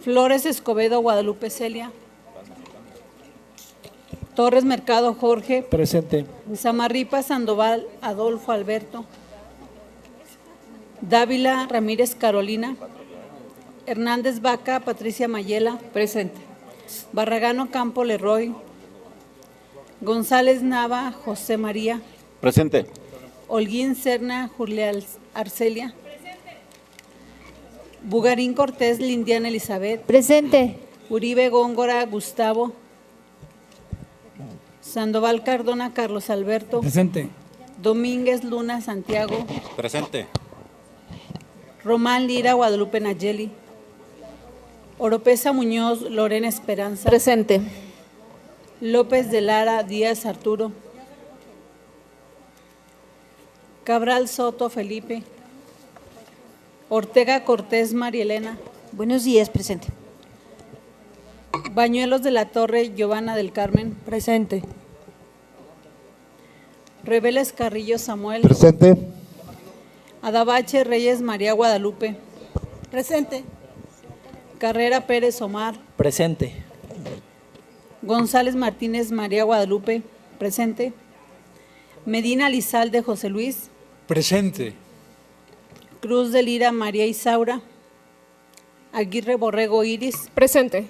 Flores Escobedo Guadalupe Celia. Torres Mercado Jorge. Presente. Zamarripa Sandoval Adolfo Alberto. Dávila Ramírez Carolina. Hernández Vaca Patricia Mayela. Presente. Barragán Campo Leroy. González Nava José María. Presente. Holguín Serna Julia Arcelia. Bugarín Cortés Lindiana Elizabeth. Presente. Uribe Góngora Gustavo. Sandoval Cardona Carlos Alberto. Presente. Domínguez Luna Santiago. Presente. Román Lira Guadalupe Nayeli. Oropesa Muñoz Lorena Esperanza. Presente. López de Lara Díaz Arturo. Cabral Soto Felipe. Ortega Cortés María Elena. Buenos días, presente. Bañuelos de la Torre Giovanna del Carmen. Presente. Reveles Carrillo Samuel. Presente. Adabache Reyes María Guadalupe. Presente. Carrera Pérez Omar. Presente. González Martínez María Guadalupe. Presente. Medina Lizalde José Luis. Presente. Cruz de Lira María Isaura. Aguirre Borrego Iris. Presente.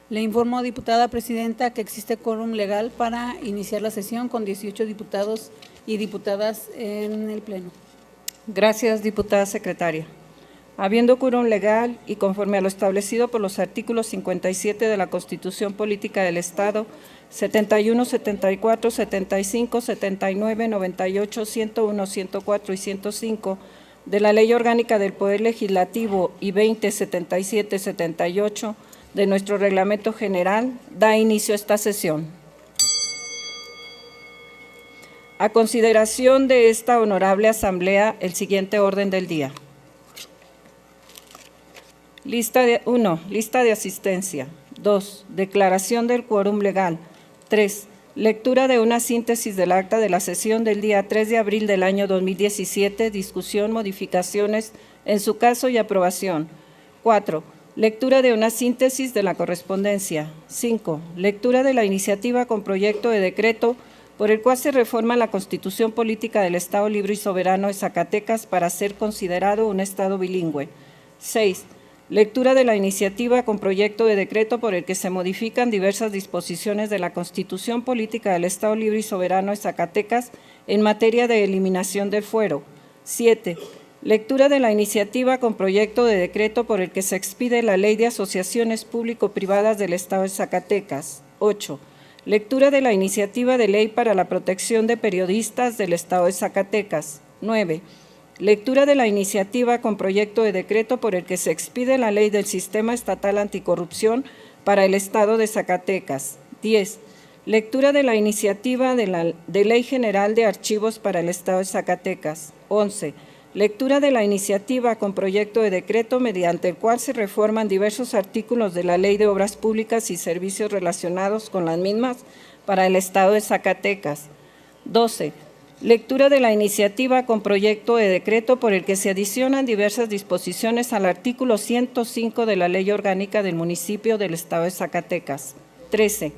Le informo, diputada presidenta, que existe quórum legal para iniciar la sesión con 18 diputados y diputadas en el Pleno. Gracias, diputada secretaria. Habiendo quórum legal y conforme a lo establecido por los artículos 57 de la Constitución Política del Estado, 71, 74, 75, 79, 98, 101, 104 y 105 de la Ley Orgánica del Poder Legislativo y 20, 77, 78 de nuestro Reglamento General, da inicio a esta sesión. A consideración de esta honorable Asamblea, el siguiente orden del día. 1. Lista de asistencia. 2. Declaración del quórum legal. 3. Lectura de una síntesis del acta de la sesión del día 3 de abril del año 2017, discusión, modificaciones, en su caso y aprobación. 4. Lectura de una síntesis de la correspondencia. 5. Lectura de la iniciativa con proyecto de decreto por el cual se reforma la Constitución Política del Estado Libre y Soberano de Zacatecas para ser considerado un Estado bilingüe. 6. Lectura de la iniciativa con proyecto de decreto por el que se modifican diversas disposiciones de la Constitución Política del Estado Libre y Soberano de Zacatecas en materia de eliminación del fuero. 7. Lectura de la iniciativa con proyecto de decreto por el que se expide la Ley de Asociaciones Público-Privadas del Estado de Zacatecas. 8. Lectura de la iniciativa de ley para la protección de periodistas del Estado de Zacatecas. 9. Lectura de la iniciativa con proyecto de decreto por el que se expide la Ley del Sistema Estatal Anticorrupción para el Estado de Zacatecas. 10. Lectura de la iniciativa de Ley General de Archivos para el Estado de Zacatecas. 11. Lectura de la iniciativa con proyecto de decreto mediante el cual se reforman diversos artículos de la Ley de Obras Públicas y Servicios relacionados con las mismas para el Estado de Zacatecas. 12. Lectura de la iniciativa con proyecto de decreto por el que se adicionan diversas disposiciones al artículo 105 de la Ley Orgánica del Municipio del Estado de Zacatecas. 13.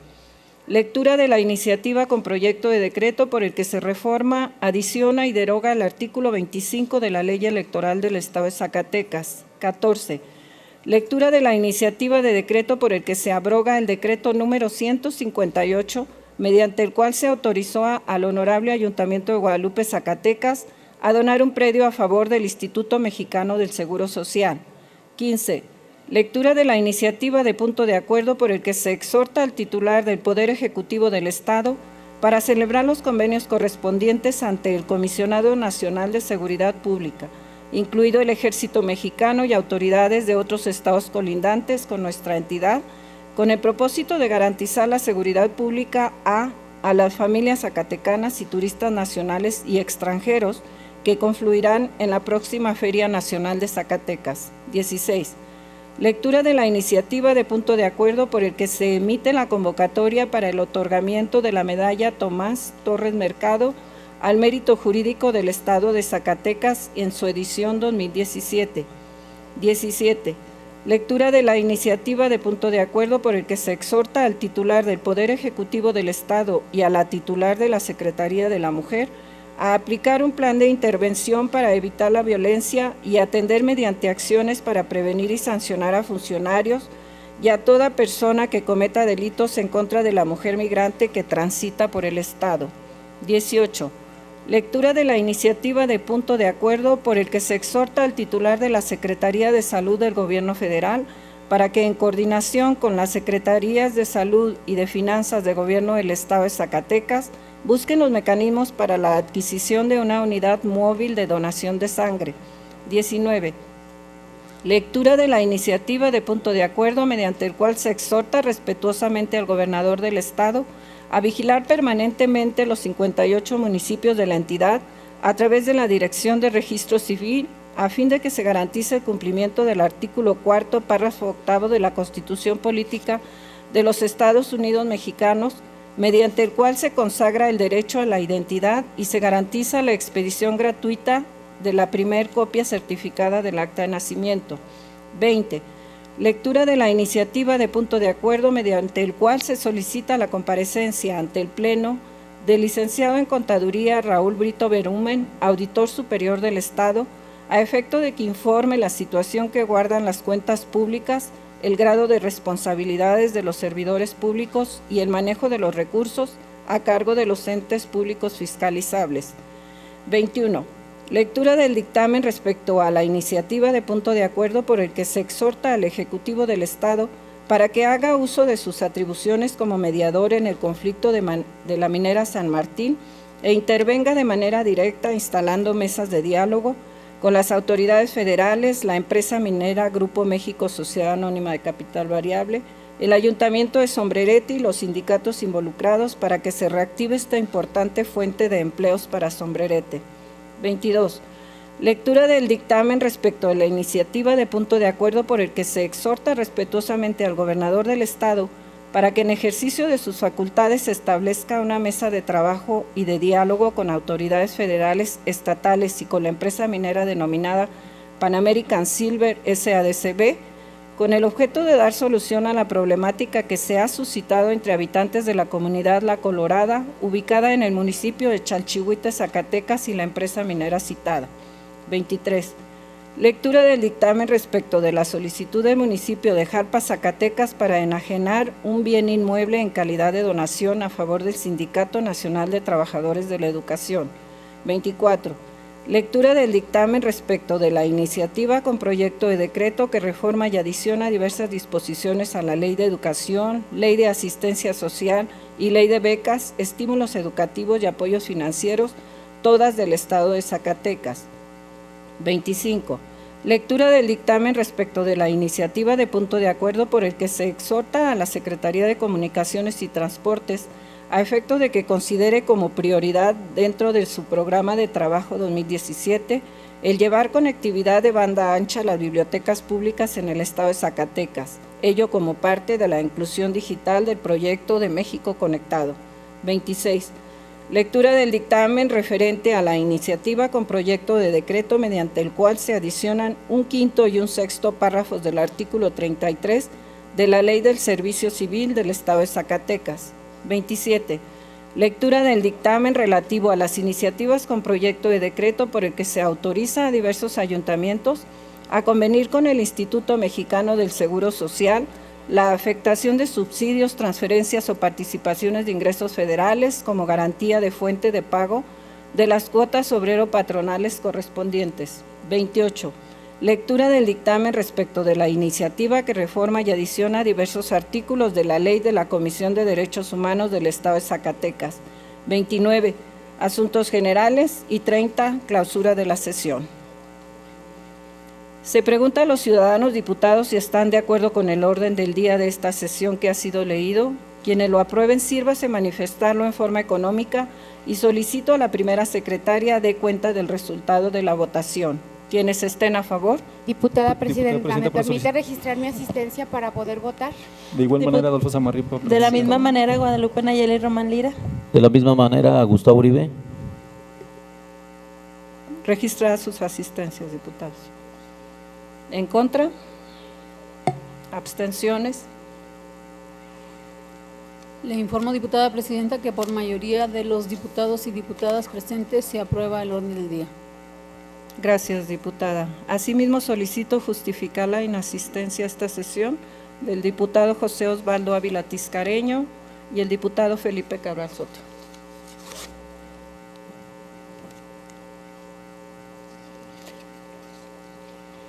Lectura de la iniciativa con proyecto de decreto por el que se reforma, adiciona y deroga el artículo 25 de la Ley Electoral del Estado de Zacatecas. 14. Lectura de la iniciativa de decreto por el que se abroga el decreto número 158, mediante el cual se autorizó al Honorable Ayuntamiento de Guadalupe, Zacatecas, a donar un predio a favor del Instituto Mexicano del Seguro Social. 15. Lectura de la iniciativa de punto de acuerdo por el que se exhorta al titular del Poder Ejecutivo del Estado para celebrar los convenios correspondientes ante el Comisionado Nacional de Seguridad Pública, incluido el Ejército Mexicano y autoridades de otros estados colindantes con nuestra entidad, con el propósito de garantizar la seguridad pública a las familias zacatecanas y turistas nacionales y extranjeros que confluirán en la próxima Feria Nacional de Zacatecas. 16. Lectura de la iniciativa de punto de acuerdo por el que se emite la convocatoria para el otorgamiento de la medalla Tomás Torres Mercado al mérito jurídico del Estado de Zacatecas en su edición 2017. 17. Lectura de la iniciativa de punto de acuerdo por el que se exhorta al titular del Poder Ejecutivo del Estado y a la titular de la Secretaría de la Mujer a aplicar un plan de intervención para evitar la violencia y atender mediante acciones para prevenir y sancionar a funcionarios y a toda persona que cometa delitos en contra de la mujer migrante que transita por el Estado. 18. Lectura de la iniciativa de punto de acuerdo por el que se exhorta al titular de la Secretaría de Salud del Gobierno Federal para que en coordinación con las Secretarías de Salud y de Finanzas de Gobierno del Estado de Zacatecas busquen los mecanismos para la adquisición de una unidad móvil de donación de sangre. 19. Lectura de la iniciativa de punto de acuerdo mediante el cual se exhorta respetuosamente al gobernador del Estado a vigilar permanentemente los 58 municipios de la entidad a través de la Dirección de Registro Civil a fin de que se garantice el cumplimiento del artículo 4, párrafo 8 de la Constitución Política de los Estados Unidos Mexicanos, mediante el cual se consagra el derecho a la identidad y se garantiza la expedición gratuita de la primer copia certificada del acta de nacimiento. 20. Lectura de la iniciativa de punto de acuerdo mediante el cual se solicita la comparecencia ante el Pleno del licenciado en Contaduría Raúl Brito Berumen, Auditor Superior del Estado, a efecto de que informe la situación que guardan las cuentas públicas, el grado de responsabilidades de los servidores públicos y el manejo de los recursos a cargo de los entes públicos fiscalizables. 21. Lectura del dictamen respecto a la iniciativa de punto de acuerdo por el que se exhorta al Ejecutivo del Estado para que haga uso de sus atribuciones como mediador en el conflicto de la minera San Martín e intervenga de manera directa instalando mesas de diálogo con las autoridades federales, la empresa minera Grupo México Sociedad Anónima de Capital Variable, el Ayuntamiento de Sombrerete y los sindicatos involucrados para que se reactive esta importante fuente de empleos para Sombrerete. 22. Lectura del dictamen respecto a la iniciativa de punto de acuerdo por el que se exhorta respetuosamente al gobernador del Estado para que en ejercicio de sus facultades se establezca una mesa de trabajo y de diálogo con autoridades federales, estatales y con la empresa minera denominada Pan American Silver SADCB, con el objeto de dar solución a la problemática que se ha suscitado entre habitantes de la comunidad La Colorada, ubicada en el municipio de Chalchihuite, Zacatecas, y la empresa minera citada. 23. Lectura del dictamen respecto de la solicitud del municipio de Jalpa, Zacatecas, para enajenar un bien inmueble en calidad de donación a favor del Sindicato Nacional de Trabajadores de la Educación. 24. Lectura del dictamen respecto de la iniciativa con proyecto de decreto que reforma y adiciona diversas disposiciones a la Ley de Educación, Ley de Asistencia Social y Ley de Becas, Estímulos Educativos y Apoyos Financieros, todas del Estado de Zacatecas. 25. Lectura del dictamen respecto de la iniciativa de punto de acuerdo por el que se exhorta a la Secretaría de Comunicaciones y Transportes a efecto de que considere como prioridad dentro de su programa de trabajo 2017 el llevar conectividad de banda ancha a las bibliotecas públicas en el estado de Zacatecas, ello como parte de la inclusión digital del proyecto de México Conectado. 26. Lectura del dictamen referente a la iniciativa con proyecto de decreto mediante el cual se adicionan un quinto y un sexto párrafos del artículo 33 de la Ley del Servicio Civil del Estado de Zacatecas. 27. Lectura del dictamen relativo a las iniciativas con proyecto de decreto por el que se autoriza a diversos ayuntamientos a convenir con el Instituto Mexicano del Seguro Social la afectación de subsidios, transferencias o participaciones de ingresos federales como garantía de fuente de pago de las cuotas obrero-patronales correspondientes. 28. Lectura del dictamen respecto de la iniciativa que reforma y adiciona diversos artículos de la Ley de la Comisión de Derechos Humanos del Estado de Zacatecas. 29. Asuntos generales y 30. Clausura de la sesión. Se pregunta a los ciudadanos diputados si están de acuerdo con el orden del día de esta sesión que ha sido leído. Quienes lo aprueben, sírvase manifestarlo en forma económica y solicito a la primera secretaria dé cuenta del resultado de la votación. ¿Quienes estén a favor? Diputada Presidenta, ¿me por permite registrar mi asistencia para poder votar? De igual manera, Adolfo Samarripa. De la misma manera, Guadalupe Nayeli Román Lira. De la misma manera, Gustavo Uribe. Registrar sus asistencias, diputados. ¿En contra? ¿Abstenciones? Le informo, diputada presidenta, que por mayoría de los diputados y diputadas presentes se aprueba el orden del día. Gracias, diputada. Asimismo, solicito justificar la inasistencia a esta sesión del diputado José Osvaldo Ávila Tiscareño y el diputado Felipe Cabral Soto.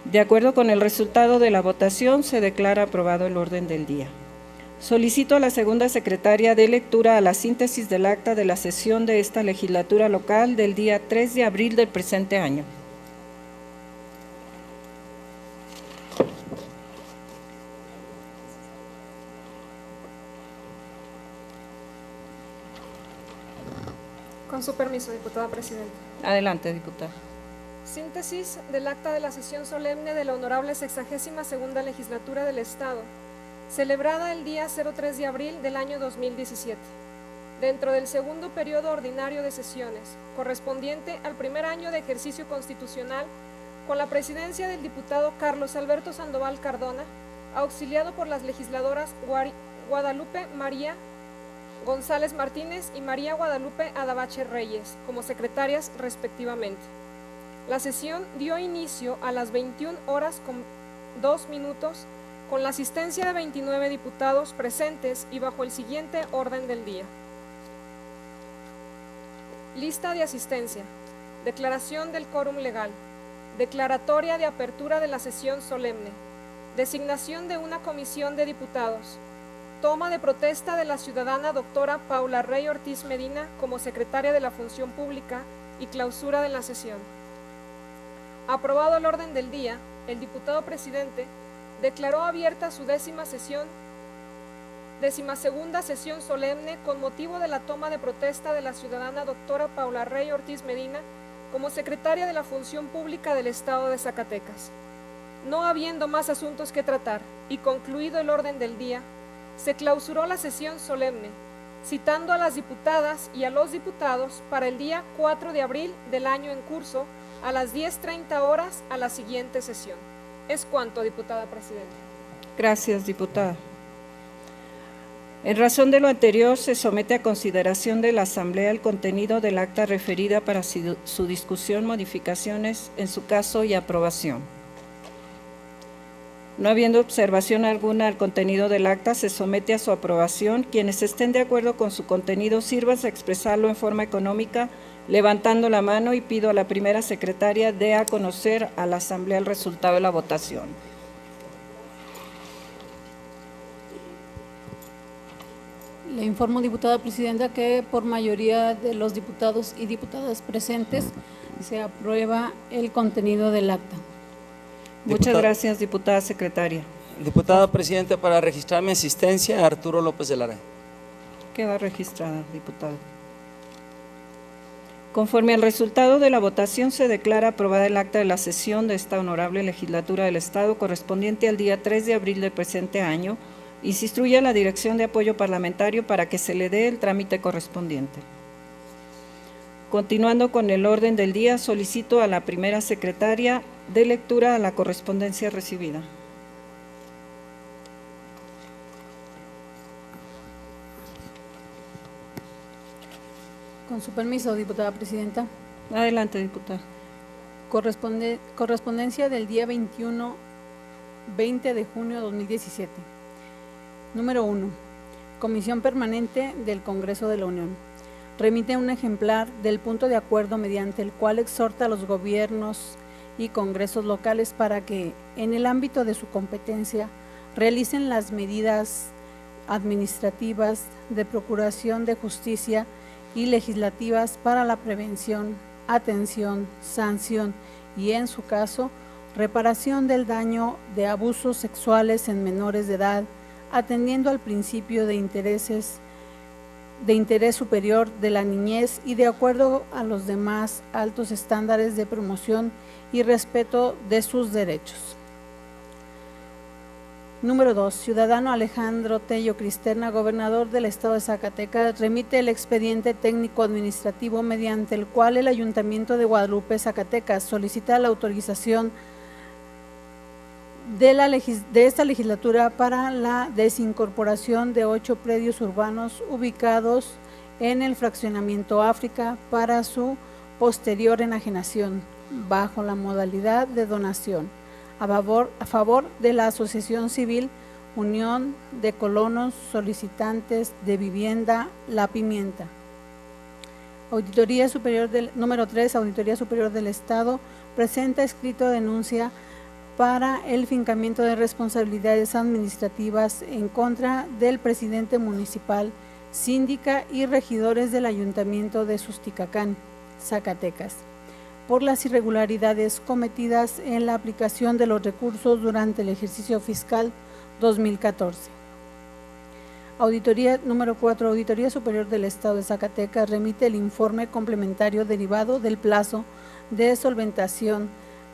De acuerdo con el resultado de la votación, se declara aprobado el orden del día. Solicito a la segunda secretaria de lectura a la síntesis del acta de la sesión de esta legislatura local del día 3 de abril del presente año. Con su permiso, diputada presidenta. Adelante, diputada. Síntesis del acta de la sesión solemne de la Honorable 62ª Legislatura del Estado, celebrada el día 03 de abril del año 2017, dentro del segundo periodo ordinario de sesiones, correspondiente al primer año de ejercicio constitucional, con la presidencia del diputado Carlos Alberto Sandoval Cardona, auxiliado por las legisladoras Guadalupe María González Martínez y María Guadalupe Adabache Reyes, como secretarias respectivamente. La sesión dio inicio a las 21 horas con 2 minutos, con la asistencia de 29 diputados presentes y bajo el siguiente orden del día. Lista de asistencia. Declaración del quórum legal. Declaratoria de apertura de la sesión solemne. Designación de una comisión de diputados. Toma de protesta de la ciudadana doctora Paula Rey Ortiz Medina como secretaria de la Función Pública y clausura de la sesión. Aprobado el orden del día, el diputado presidente declaró abierta su 12ª sesión solemne con motivo de la toma de protesta de la ciudadana doctora Paula Rey Ortiz Medina como secretaria de la Función Pública del Estado de Zacatecas. No habiendo más asuntos que tratar y concluido el orden del día, se clausuró la sesión solemne, citando a las diputadas y a los diputados para el día 4 de abril del año en curso a las 10:30 horas a la siguiente sesión. Es cuanto, diputada presidenta. Gracias, diputada. En razón de lo anterior, se somete a consideración de la Asamblea el contenido del acta referida para su discusión, modificaciones en su caso y aprobación. No habiendo observación alguna al contenido del acta, se somete a su aprobación. Quienes estén de acuerdo con su contenido, sírvanse a expresarlo en forma económica, levantando la mano, y pido a la primera secretaria dé a conocer a la Asamblea el resultado de la votación. Le informo, diputada presidenta, que por mayoría de los diputados y diputadas presentes se aprueba el contenido del acta. Muchas gracias, diputada secretaria. Diputada presidenta, para registrar mi asistencia, Arturo López de Lara. Queda registrada, diputada. Conforme al resultado de la votación, se declara aprobada el acta de la sesión de esta honorable legislatura del Estado correspondiente al día 3 de abril del presente año, y se instruye a la Dirección de Apoyo Parlamentario para que se le dé el trámite correspondiente. Continuando con el orden del día, solicito a la primera secretaria de lectura a la correspondencia recibida. Con su permiso, diputada presidenta. Adelante, diputada. Correspondencia del día 20 de junio de 2017. Número 1. Comisión Permanente del Congreso de la Unión. Remite un ejemplar del punto de acuerdo mediante el cual exhorta a los gobiernos y congresos locales para que, en el ámbito de su competencia, realicen las medidas administrativas de procuración de justicia y legislativas para la prevención, atención, sanción y, en su caso, reparación del daño de abusos sexuales en menores de edad, atendiendo al principio de interés superior de la niñez y de acuerdo a los demás altos estándares de promoción y respeto de sus derechos. Número 2. Ciudadano Alejandro Tello Cristerna, gobernador del Estado de Zacatecas, remite el expediente técnico administrativo mediante el cual el Ayuntamiento de Guadalupe, Zacatecas, solicita la autorización de esta legislatura para la desincorporación de 8 predios urbanos ubicados en el fraccionamiento África para su posterior enajenación bajo la modalidad de donación a favor de la Asociación Civil Unión de Colonos Solicitantes de Vivienda La Pimienta. Auditoría Superior número 3, Auditoría Superior del Estado presenta escrito de denuncia para el fincamiento de responsabilidades administrativas en contra del presidente municipal, síndica y regidores del Ayuntamiento de Susticacán, Zacatecas, por las irregularidades cometidas en la aplicación de los recursos durante el ejercicio fiscal 2014. Auditoría número 4, Auditoría Superior del Estado de Zacatecas remite el informe complementario derivado del plazo de solventación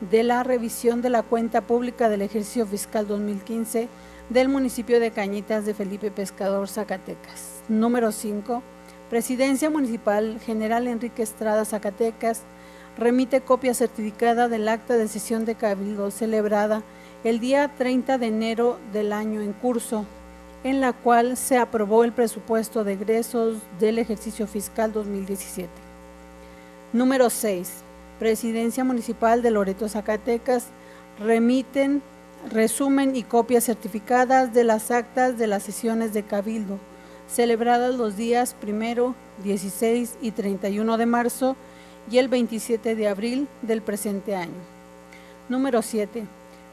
de la revisión de la cuenta pública del ejercicio fiscal 2015 del municipio de Cañitas de Felipe Pescador, Zacatecas. Número 5, Presidencia Municipal General Enrique Estrada, Zacatecas, remite copia certificada del acta de sesión de Cabildo celebrada el día 30 de enero del año en curso, en la cual se aprobó el presupuesto de egresos del ejercicio fiscal 2017. Número 6, Presidencia Municipal de Loreto, Zacatecas, remiten resumen y copias certificadas de las actas de las sesiones de Cabildo, celebradas los días 1, 16 y 31 de marzo y el 27 de abril del presente año. Número 7.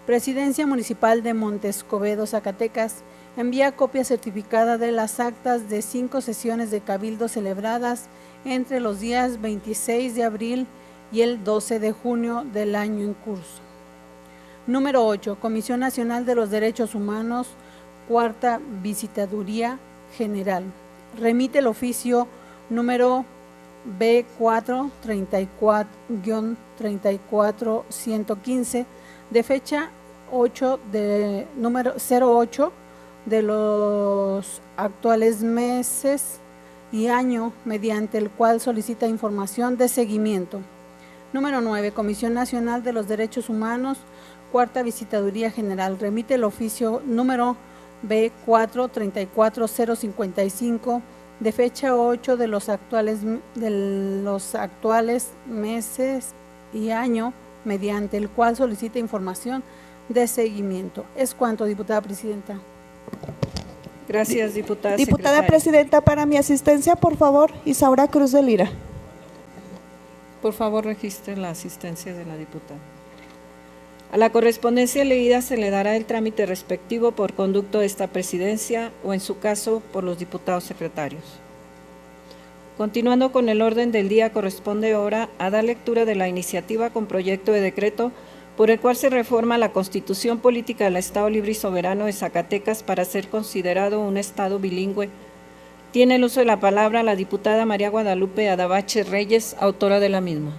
Presidencia Municipal de Montescobedo, Zacatecas, envía copia certificada de las actas de 5 sesiones de Cabildo celebradas entre los días 26 de abril y el 12 de junio del año en curso. Número 8. Comisión Nacional de los Derechos Humanos, Cuarta Visitaduría General. Remite el oficio número B4-34-115 de fecha 8 de número 08 de los actuales meses y año, mediante el cual solicita información de seguimiento. Número 9. Comisión Nacional de los Derechos Humanos, Cuarta Visitaduría General, remite el oficio número B4-34-055 de fecha 8 de los actuales meses y año, mediante el cual solicita información de seguimiento. Es cuanto, diputada presidenta. Gracias, diputada Diputada secretaria. presidenta, para mi asistencia, por favor, Isaura Cruz de Lira. Por favor, registre la asistencia de la diputada. A la correspondencia leída se le dará el trámite respectivo por conducto de esta presidencia o, en su caso, por los diputados secretarios. Continuando con el orden del día, corresponde ahora a dar lectura de la iniciativa con proyecto de decreto por el cual se reforma la Constitución Política del Estado Libre y Soberano de Zacatecas para ser considerado un Estado bilingüe. Tiene el uso de la palabra la diputada María Guadalupe Adabache Reyes, autora de la misma.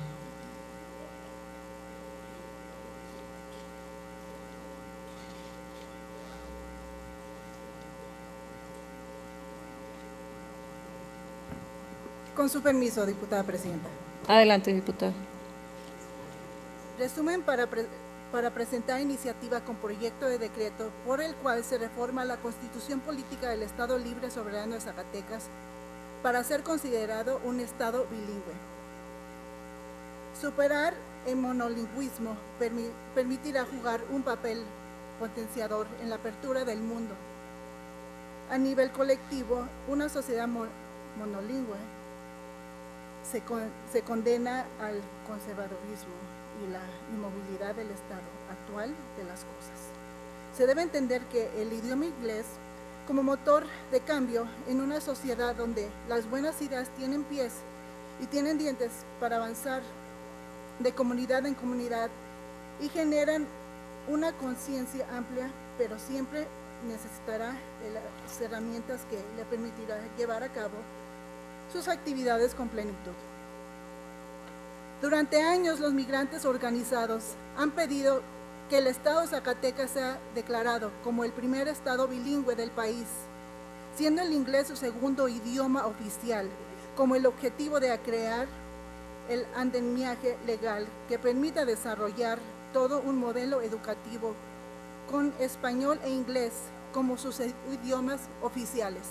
Con su permiso, diputada presidenta. Adelante, diputada. Resumen para presentar iniciativa con proyecto de decreto por el cual se reforma la Constitución Política del Estado Libre Soberano de Zacatecas para ser considerado un Estado bilingüe. Superar el monolingüismo permitirá jugar un papel potenciador en la apertura del mundo. A nivel colectivo, una sociedad monolingüe se condena al conservadurismo y la inmovilidad del estado actual de las cosas. Se debe entender que el idioma inglés como motor de cambio en una sociedad donde las buenas ideas tienen pies y tienen dientes para avanzar de comunidad en comunidad y generan una conciencia amplia, pero siempre necesitará de las herramientas que le permitirá llevar a cabo sus actividades con plenitud. Durante años, los migrantes organizados han pedido que el Estado de Zacatecas sea declarado como el primer Estado bilingüe del país, siendo el inglés su segundo idioma oficial, como el objetivo de crear el andamiaje legal que permita desarrollar todo un modelo educativo con español e inglés como sus idiomas oficiales.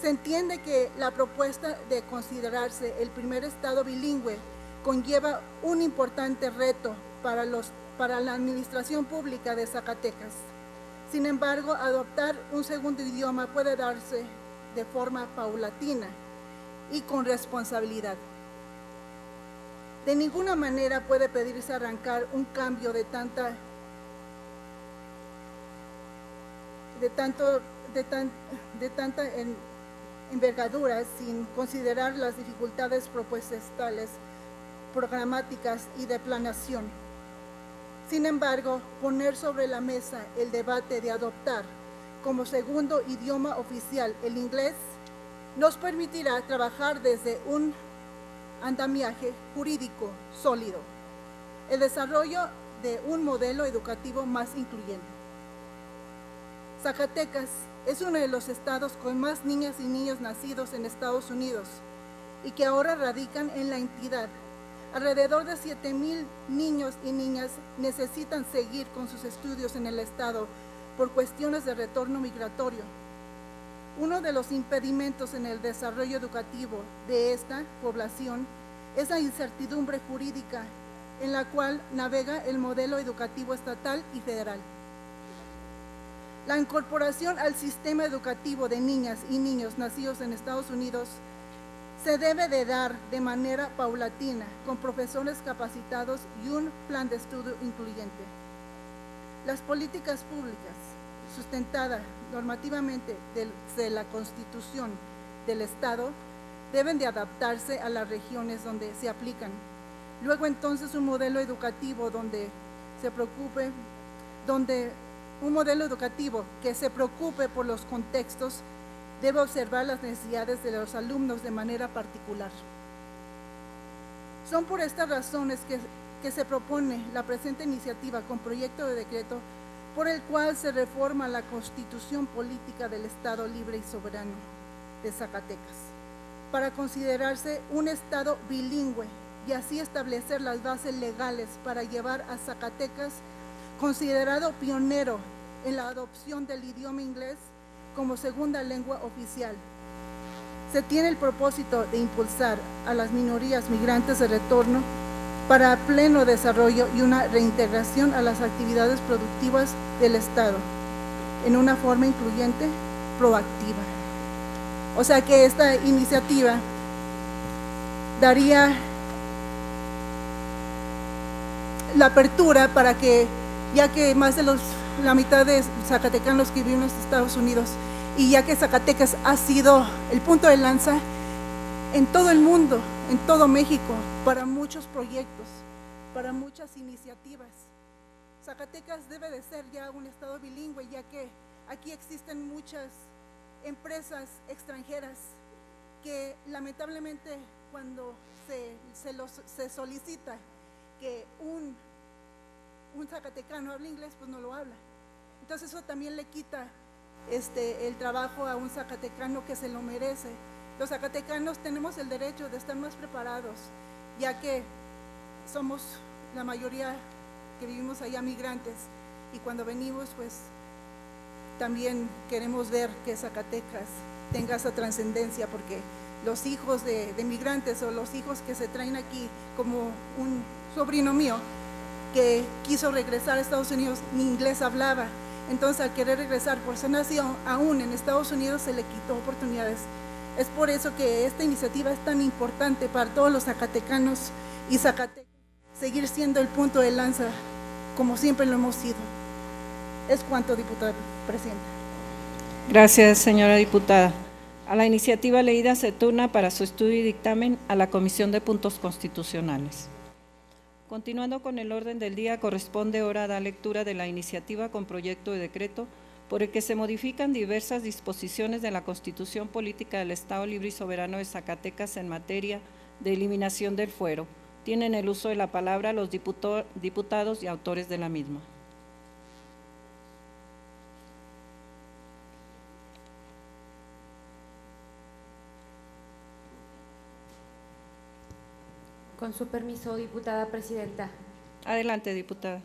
Se entiende que la propuesta de considerarse el primer estado bilingüe conlleva un importante reto para la administración pública de Zacatecas. Sin embargo, adoptar un segundo idioma puede darse de forma paulatina y con responsabilidad. De ninguna manera puede pedirse arrancar un cambio de tanta envergadura sin considerar las dificultades propuestales, programáticas y de planeación. Sin embargo, poner sobre la mesa el debate de adoptar como segundo idioma oficial el inglés nos permitirá trabajar desde un andamiaje jurídico sólido, el desarrollo de un modelo educativo más incluyente. Zacatecas es uno de los estados con más niñas y niños nacidos en Estados Unidos y que ahora radican en la entidad. Alrededor de 7,000 niños y niñas necesitan seguir con sus estudios en el estado por cuestiones de retorno migratorio. Uno de los impedimentos en el desarrollo educativo de esta población es la incertidumbre jurídica en la cual navega el modelo educativo estatal y federal. La incorporación al sistema educativo de niñas y niños nacidos en Estados Unidos se debe de dar de manera paulatina, con profesores capacitados y un plan de estudio incluyente. Las políticas públicas sustentadas normativamente desde la Constitución del Estado deben de adaptarse a las regiones donde se aplican. Luego entonces un modelo educativo que se preocupe por los contextos debe observar las necesidades de los alumnos de manera particular. Son por estas razones que se propone la presente iniciativa con proyecto de decreto por el cual se reforma la Constitución Política del Estado Libre y Soberano de Zacatecas, para considerarse un estado bilingüe y así establecer las bases legales para llevar a Zacatecas, considerado pionero en la adopción del idioma inglés como segunda lengua oficial. Se tiene el propósito de impulsar a las minorías migrantes de retorno para pleno desarrollo y una reintegración a las actividades productivas del Estado en una forma incluyente, proactiva. O sea que esta iniciativa daría la apertura para que, ya que más de la mitad de zacatecanos que viven en los Estados Unidos y ya que Zacatecas ha sido el punto de lanza en todo el mundo, en todo México, para muchos proyectos, para muchas iniciativas. Zacatecas debe de ser ya un estado bilingüe, ya que aquí existen muchas empresas extranjeras que lamentablemente cuando se solicita que un zacatecano hable inglés, pues no lo habla. Entonces eso también le quita el trabajo a un zacatecano que se lo merece. Los zacatecanos tenemos el derecho de estar más preparados, ya que somos la mayoría que vivimos allá migrantes y cuando venimos pues también queremos ver que Zacatecas tenga esa trascendencia, porque los hijos de migrantes o los hijos que se traen aquí, como un sobrino mío que quiso regresar a Estados Unidos, ni inglés hablaba, entonces al querer regresar por ser nacido aún en Estados Unidos se le quitó oportunidades. Es por eso que esta iniciativa es tan importante para todos los zacatecanos y Zacatecas, seguir siendo el punto de lanza como siempre lo hemos sido. Es cuanto, diputada presidenta. Gracias, señora diputada. A la iniciativa leída se turna para su estudio y dictamen a la Comisión de Puntos Constitucionales. Continuando con el orden del día, corresponde ahora dar lectura de la iniciativa con proyecto de decreto por el que se modifican diversas disposiciones de la Constitución Política del Estado Libre y Soberano de Zacatecas en materia de eliminación del fuero. Tienen el uso de la palabra los diputados y autores de la misma. Con su permiso, diputada presidenta. Adelante, diputada.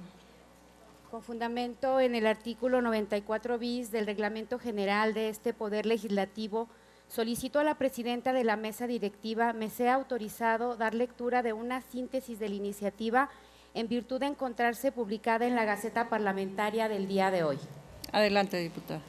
Con fundamento en el artículo 94 bis del Reglamento General de este Poder Legislativo, solicito a la presidenta de la mesa directiva me sea autorizado dar lectura de una síntesis de la iniciativa en virtud de encontrarse publicada en la Gaceta Parlamentaria del día de hoy. Adelante, diputada.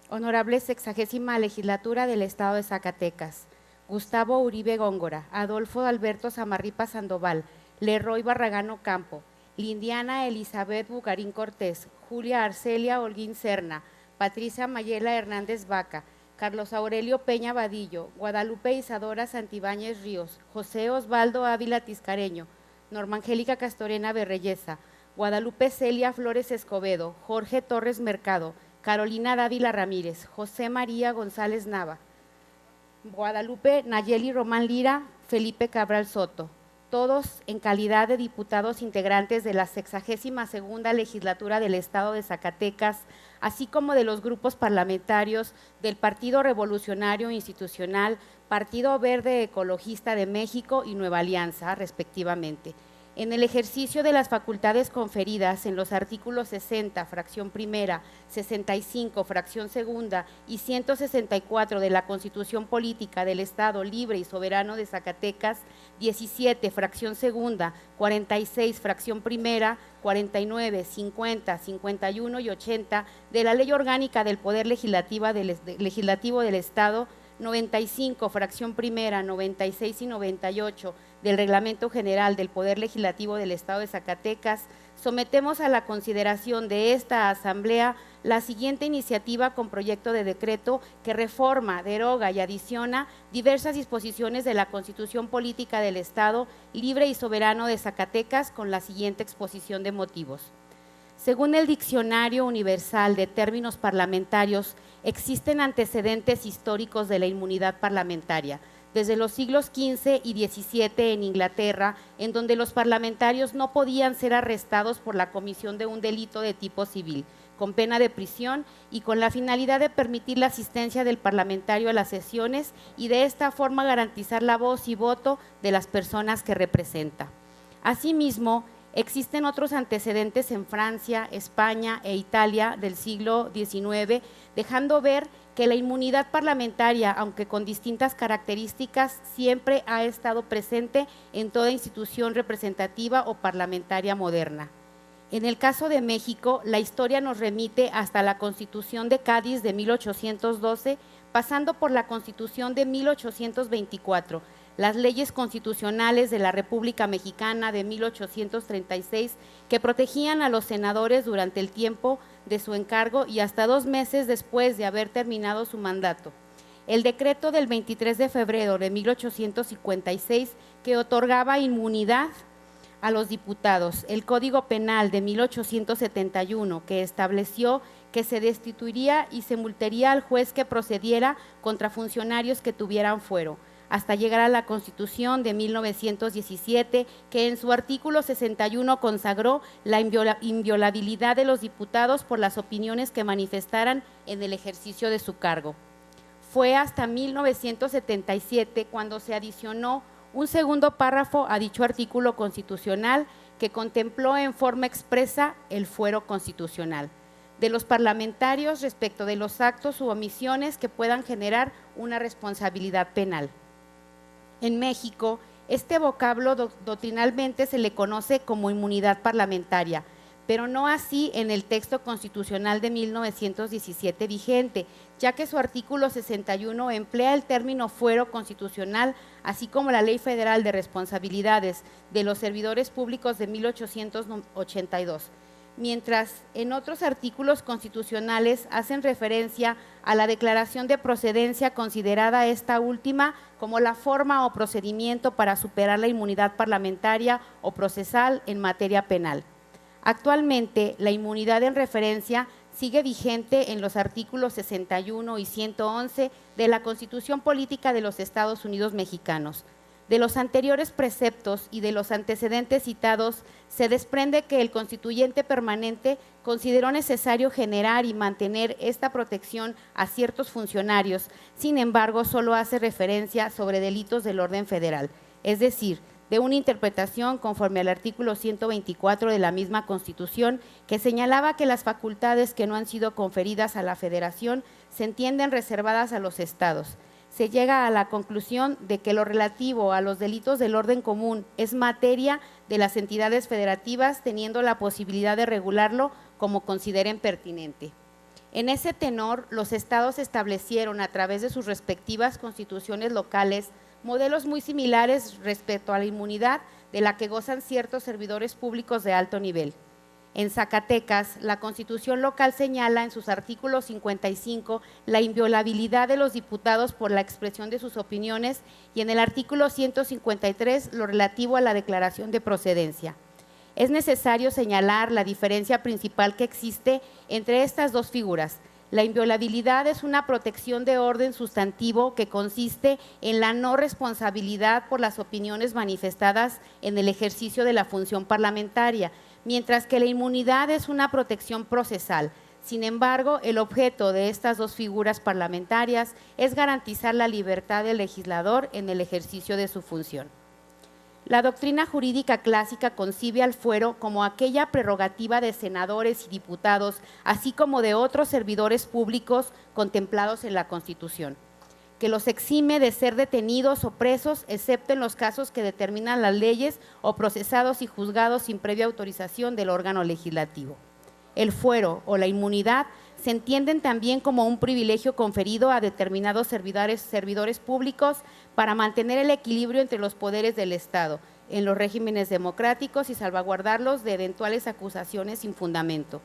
Honorable 60ª Legislatura del Estado de Zacatecas, Gustavo Uribe Góngora, Adolfo Alberto Samarripa Sandoval, Leroy Barragán Campo, Lindiana Elizabeth Bucarín Cortés, Julia Arcelia Holguín Serna, Patricia Mayela Hernández Vaca, Carlos Aurelio Peña Vadillo, Guadalupe Isadora Santibáñez Ríos, José Osvaldo Ávila Tiscareño, Norma Angélica Castorena Berreyesa, Guadalupe Celia Flores Escobedo, Jorge Torres Mercado, Carolina Dávila Ramírez, José María González Nava, Guadalupe Nayeli Román Lira, Felipe Cabral Soto, todos en calidad de diputados integrantes de la 62ª Legislatura del Estado de Zacatecas, así como de los grupos parlamentarios del Partido Revolucionario Institucional, Partido Verde Ecologista de México y Nueva Alianza, respectivamente. En el ejercicio de las facultades conferidas en los artículos 60, fracción primera, 65, fracción segunda y 164 de la Constitución Política del Estado Libre y Soberano de Zacatecas, 17, fracción segunda, 46, fracción primera, 49, 50, 51 y 80 de la Ley Orgánica del Poder Legislativo del Estado, 95, fracción primera, 96 y 98 del Reglamento General del Poder Legislativo del Estado de Zacatecas, sometemos a la consideración de esta Asamblea la siguiente iniciativa con proyecto de decreto que reforma, deroga y adiciona diversas disposiciones de la Constitución Política del Estado Libre y Soberano de Zacatecas con la siguiente exposición de motivos. Según el Diccionario Universal de Términos Parlamentarios, existen antecedentes históricos de la inmunidad parlamentaria, desde los siglos XV y XVII en Inglaterra, en donde los parlamentarios no podían ser arrestados por la comisión de un delito de tipo civil, con pena de prisión y con la finalidad de permitir la asistencia del parlamentario a las sesiones y de esta forma garantizar la voz y voto de las personas que representa. Asimismo, existen otros antecedentes en Francia, España e Italia del siglo XIX, dejando ver que la inmunidad parlamentaria, aunque con distintas características, siempre ha estado presente en toda institución representativa o parlamentaria moderna. En el caso de México, la historia nos remite hasta la Constitución de Cádiz de 1812, pasando por la Constitución de 1824, las leyes constitucionales de la República Mexicana de 1836 que protegían a los senadores durante el tiempo de su encargo y hasta 2 meses después de haber terminado su mandato. El decreto del 23 de febrero de 1856 que otorgaba inmunidad a los diputados, el Código Penal de 1871 que estableció que se destituiría y se multaría al juez que procediera contra funcionarios que tuvieran fuero, hasta llegar a la Constitución de 1917, que en su artículo 61 consagró la inviolabilidad de los diputados por las opiniones que manifestaran en el ejercicio de su cargo. Fue hasta 1977 cuando se adicionó un segundo párrafo a dicho artículo constitucional que contempló en forma expresa el fuero constitucional de los parlamentarios respecto de los actos u omisiones que puedan generar una responsabilidad penal. En México, este vocablo doctrinalmente se le conoce como inmunidad parlamentaria, pero no así en el texto constitucional de 1917 vigente, ya que su artículo 61 emplea el término fuero constitucional, así como la Ley Federal de Responsabilidades de los Servidores Públicos de 1882. Mientras en otros artículos constitucionales hacen referencia a la declaración de procedencia, considerada esta última como la forma o procedimiento para superar la inmunidad parlamentaria o procesal en materia penal. Actualmente, la inmunidad en referencia sigue vigente en los artículos 61 y 111 de la Constitución Política de los Estados Unidos Mexicanos. De los anteriores preceptos y de los antecedentes citados, se desprende que el constituyente permanente consideró necesario generar y mantener esta protección a ciertos funcionarios, sin embargo, solo hace referencia sobre delitos del orden federal, es decir, de una interpretación conforme al artículo 124 de la misma Constitución, que señalaba que las facultades que no han sido conferidas a la Federación se entienden reservadas a los estados. Se llega a la conclusión de que lo relativo a los delitos del orden común es materia de las entidades federativas, teniendo la posibilidad de regularlo como consideren pertinente. En ese tenor, los estados establecieron a través de sus respectivas constituciones locales modelos muy similares respecto a la inmunidad de la que gozan ciertos servidores públicos de alto nivel. En Zacatecas, la Constitución local señala en sus artículos 55 la inviolabilidad de los diputados por la expresión de sus opiniones y en el artículo 153 lo relativo a la declaración de procedencia. Es necesario señalar la diferencia principal que existe entre estas dos figuras. La inviolabilidad es una protección de orden sustantivo que consiste en la no responsabilidad por las opiniones manifestadas en el ejercicio de la función parlamentaria, mientras que la inmunidad es una protección procesal. Sin embargo, el objeto de estas dos figuras parlamentarias es garantizar la libertad del legislador en el ejercicio de su función. La doctrina jurídica clásica concibe al fuero como aquella prerrogativa de senadores y diputados, así como de otros servidores públicos contemplados en la Constitución, que los exime de ser detenidos o presos, excepto en los casos que determinan las leyes, o procesados y juzgados sin previa autorización del órgano legislativo. El fuero o la inmunidad se entienden también como un privilegio conferido a determinados servidores públicos para mantener el equilibrio entre los poderes del Estado en los regímenes democráticos y salvaguardarlos de eventuales acusaciones sin fundamento.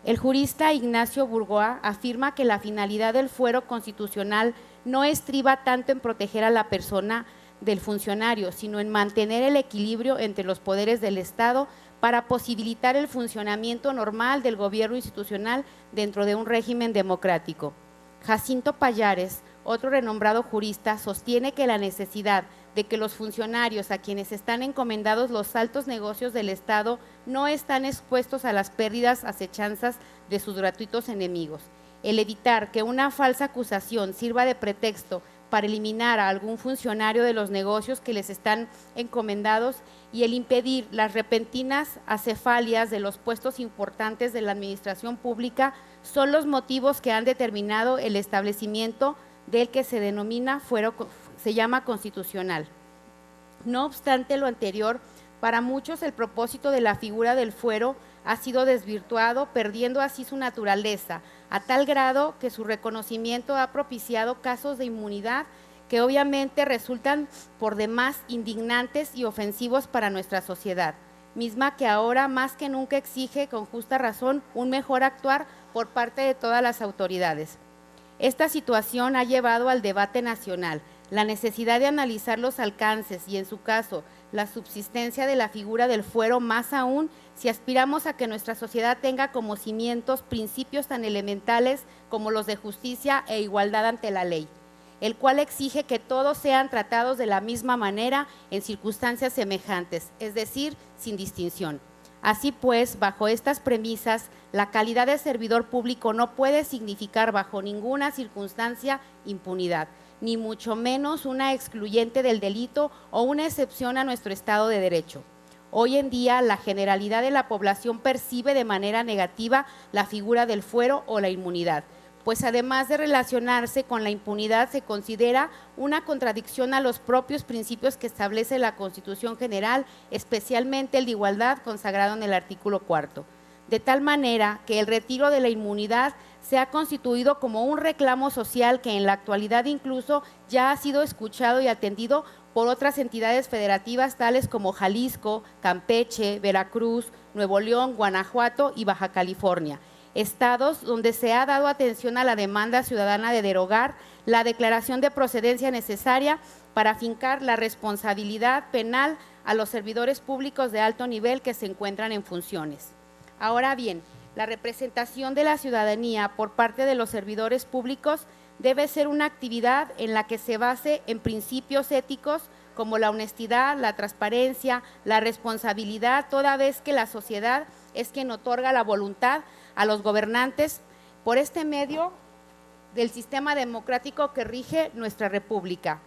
El jurista Ignacio Burgoa afirma que la finalidad del fuero constitucional no estriba tanto en proteger a la persona del funcionario, sino en mantener el equilibrio entre los poderes del Estado para posibilitar el funcionamiento normal del gobierno institucional dentro de un régimen democrático. Jacinto Pallares, otro renombrado jurista, sostiene que la necesidad de que los funcionarios a quienes están encomendados los altos negocios del Estado no están expuestos a las pérdidas acechanzas de sus gratuitos enemigos. El evitar que una falsa acusación sirva de pretexto para eliminar a algún funcionario de los negocios que les están encomendados y el impedir las repentinas acefalias de los puestos importantes de la administración pública son los motivos que han determinado el establecimiento del que se denomina fuero, se llama constitucional. No obstante lo anterior, para muchos el propósito de la figura del fuero ha sido desvirtuado, perdiendo así su naturaleza, a tal grado que su reconocimiento ha propiciado casos de inmunidad que obviamente resultan por demás indignantes y ofensivos para nuestra sociedad, misma que ahora más que nunca exige con justa razón un mejor actuar por parte de todas las autoridades. Esta situación ha llevado al debate nacional la necesidad de analizar los alcances y, en su caso, la subsistencia de la figura del fuero, más aún si aspiramos a que nuestra sociedad tenga como cimientos principios tan elementales como los de justicia e igualdad ante la ley, el cual exige que todos sean tratados de la misma manera en circunstancias semejantes, es decir, sin distinción. Así pues, bajo estas premisas, la calidad de servidor público no puede significar bajo ninguna circunstancia impunidad, ni mucho menos una excluyente del delito o una excepción a nuestro Estado de Derecho. Hoy en día, la generalidad de la población percibe de manera negativa la figura del fuero o la inmunidad, pues además de relacionarse con la impunidad, se considera una contradicción a los propios principios que establece la Constitución General, especialmente el de igualdad consagrado en el artículo 4. De tal manera que el retiro de la inmunidad se ha constituido como un reclamo social que en la actualidad incluso ya ha sido escuchado y atendido por otras entidades federativas tales como Jalisco, Campeche, Veracruz, Nuevo León, Guanajuato y Baja California, estados donde se ha dado atención a la demanda ciudadana de derogar la declaración de procedencia necesaria para afincar la responsabilidad penal a los servidores públicos de alto nivel que se encuentran en funciones. Ahora bien, la representación de la ciudadanía por parte de los servidores públicos debe ser una actividad en la que se base en principios éticos como la honestidad, la transparencia, la responsabilidad, toda vez que la sociedad es quien otorga la voluntad a los gobernantes por este medio del sistema democrático que rige nuestra república.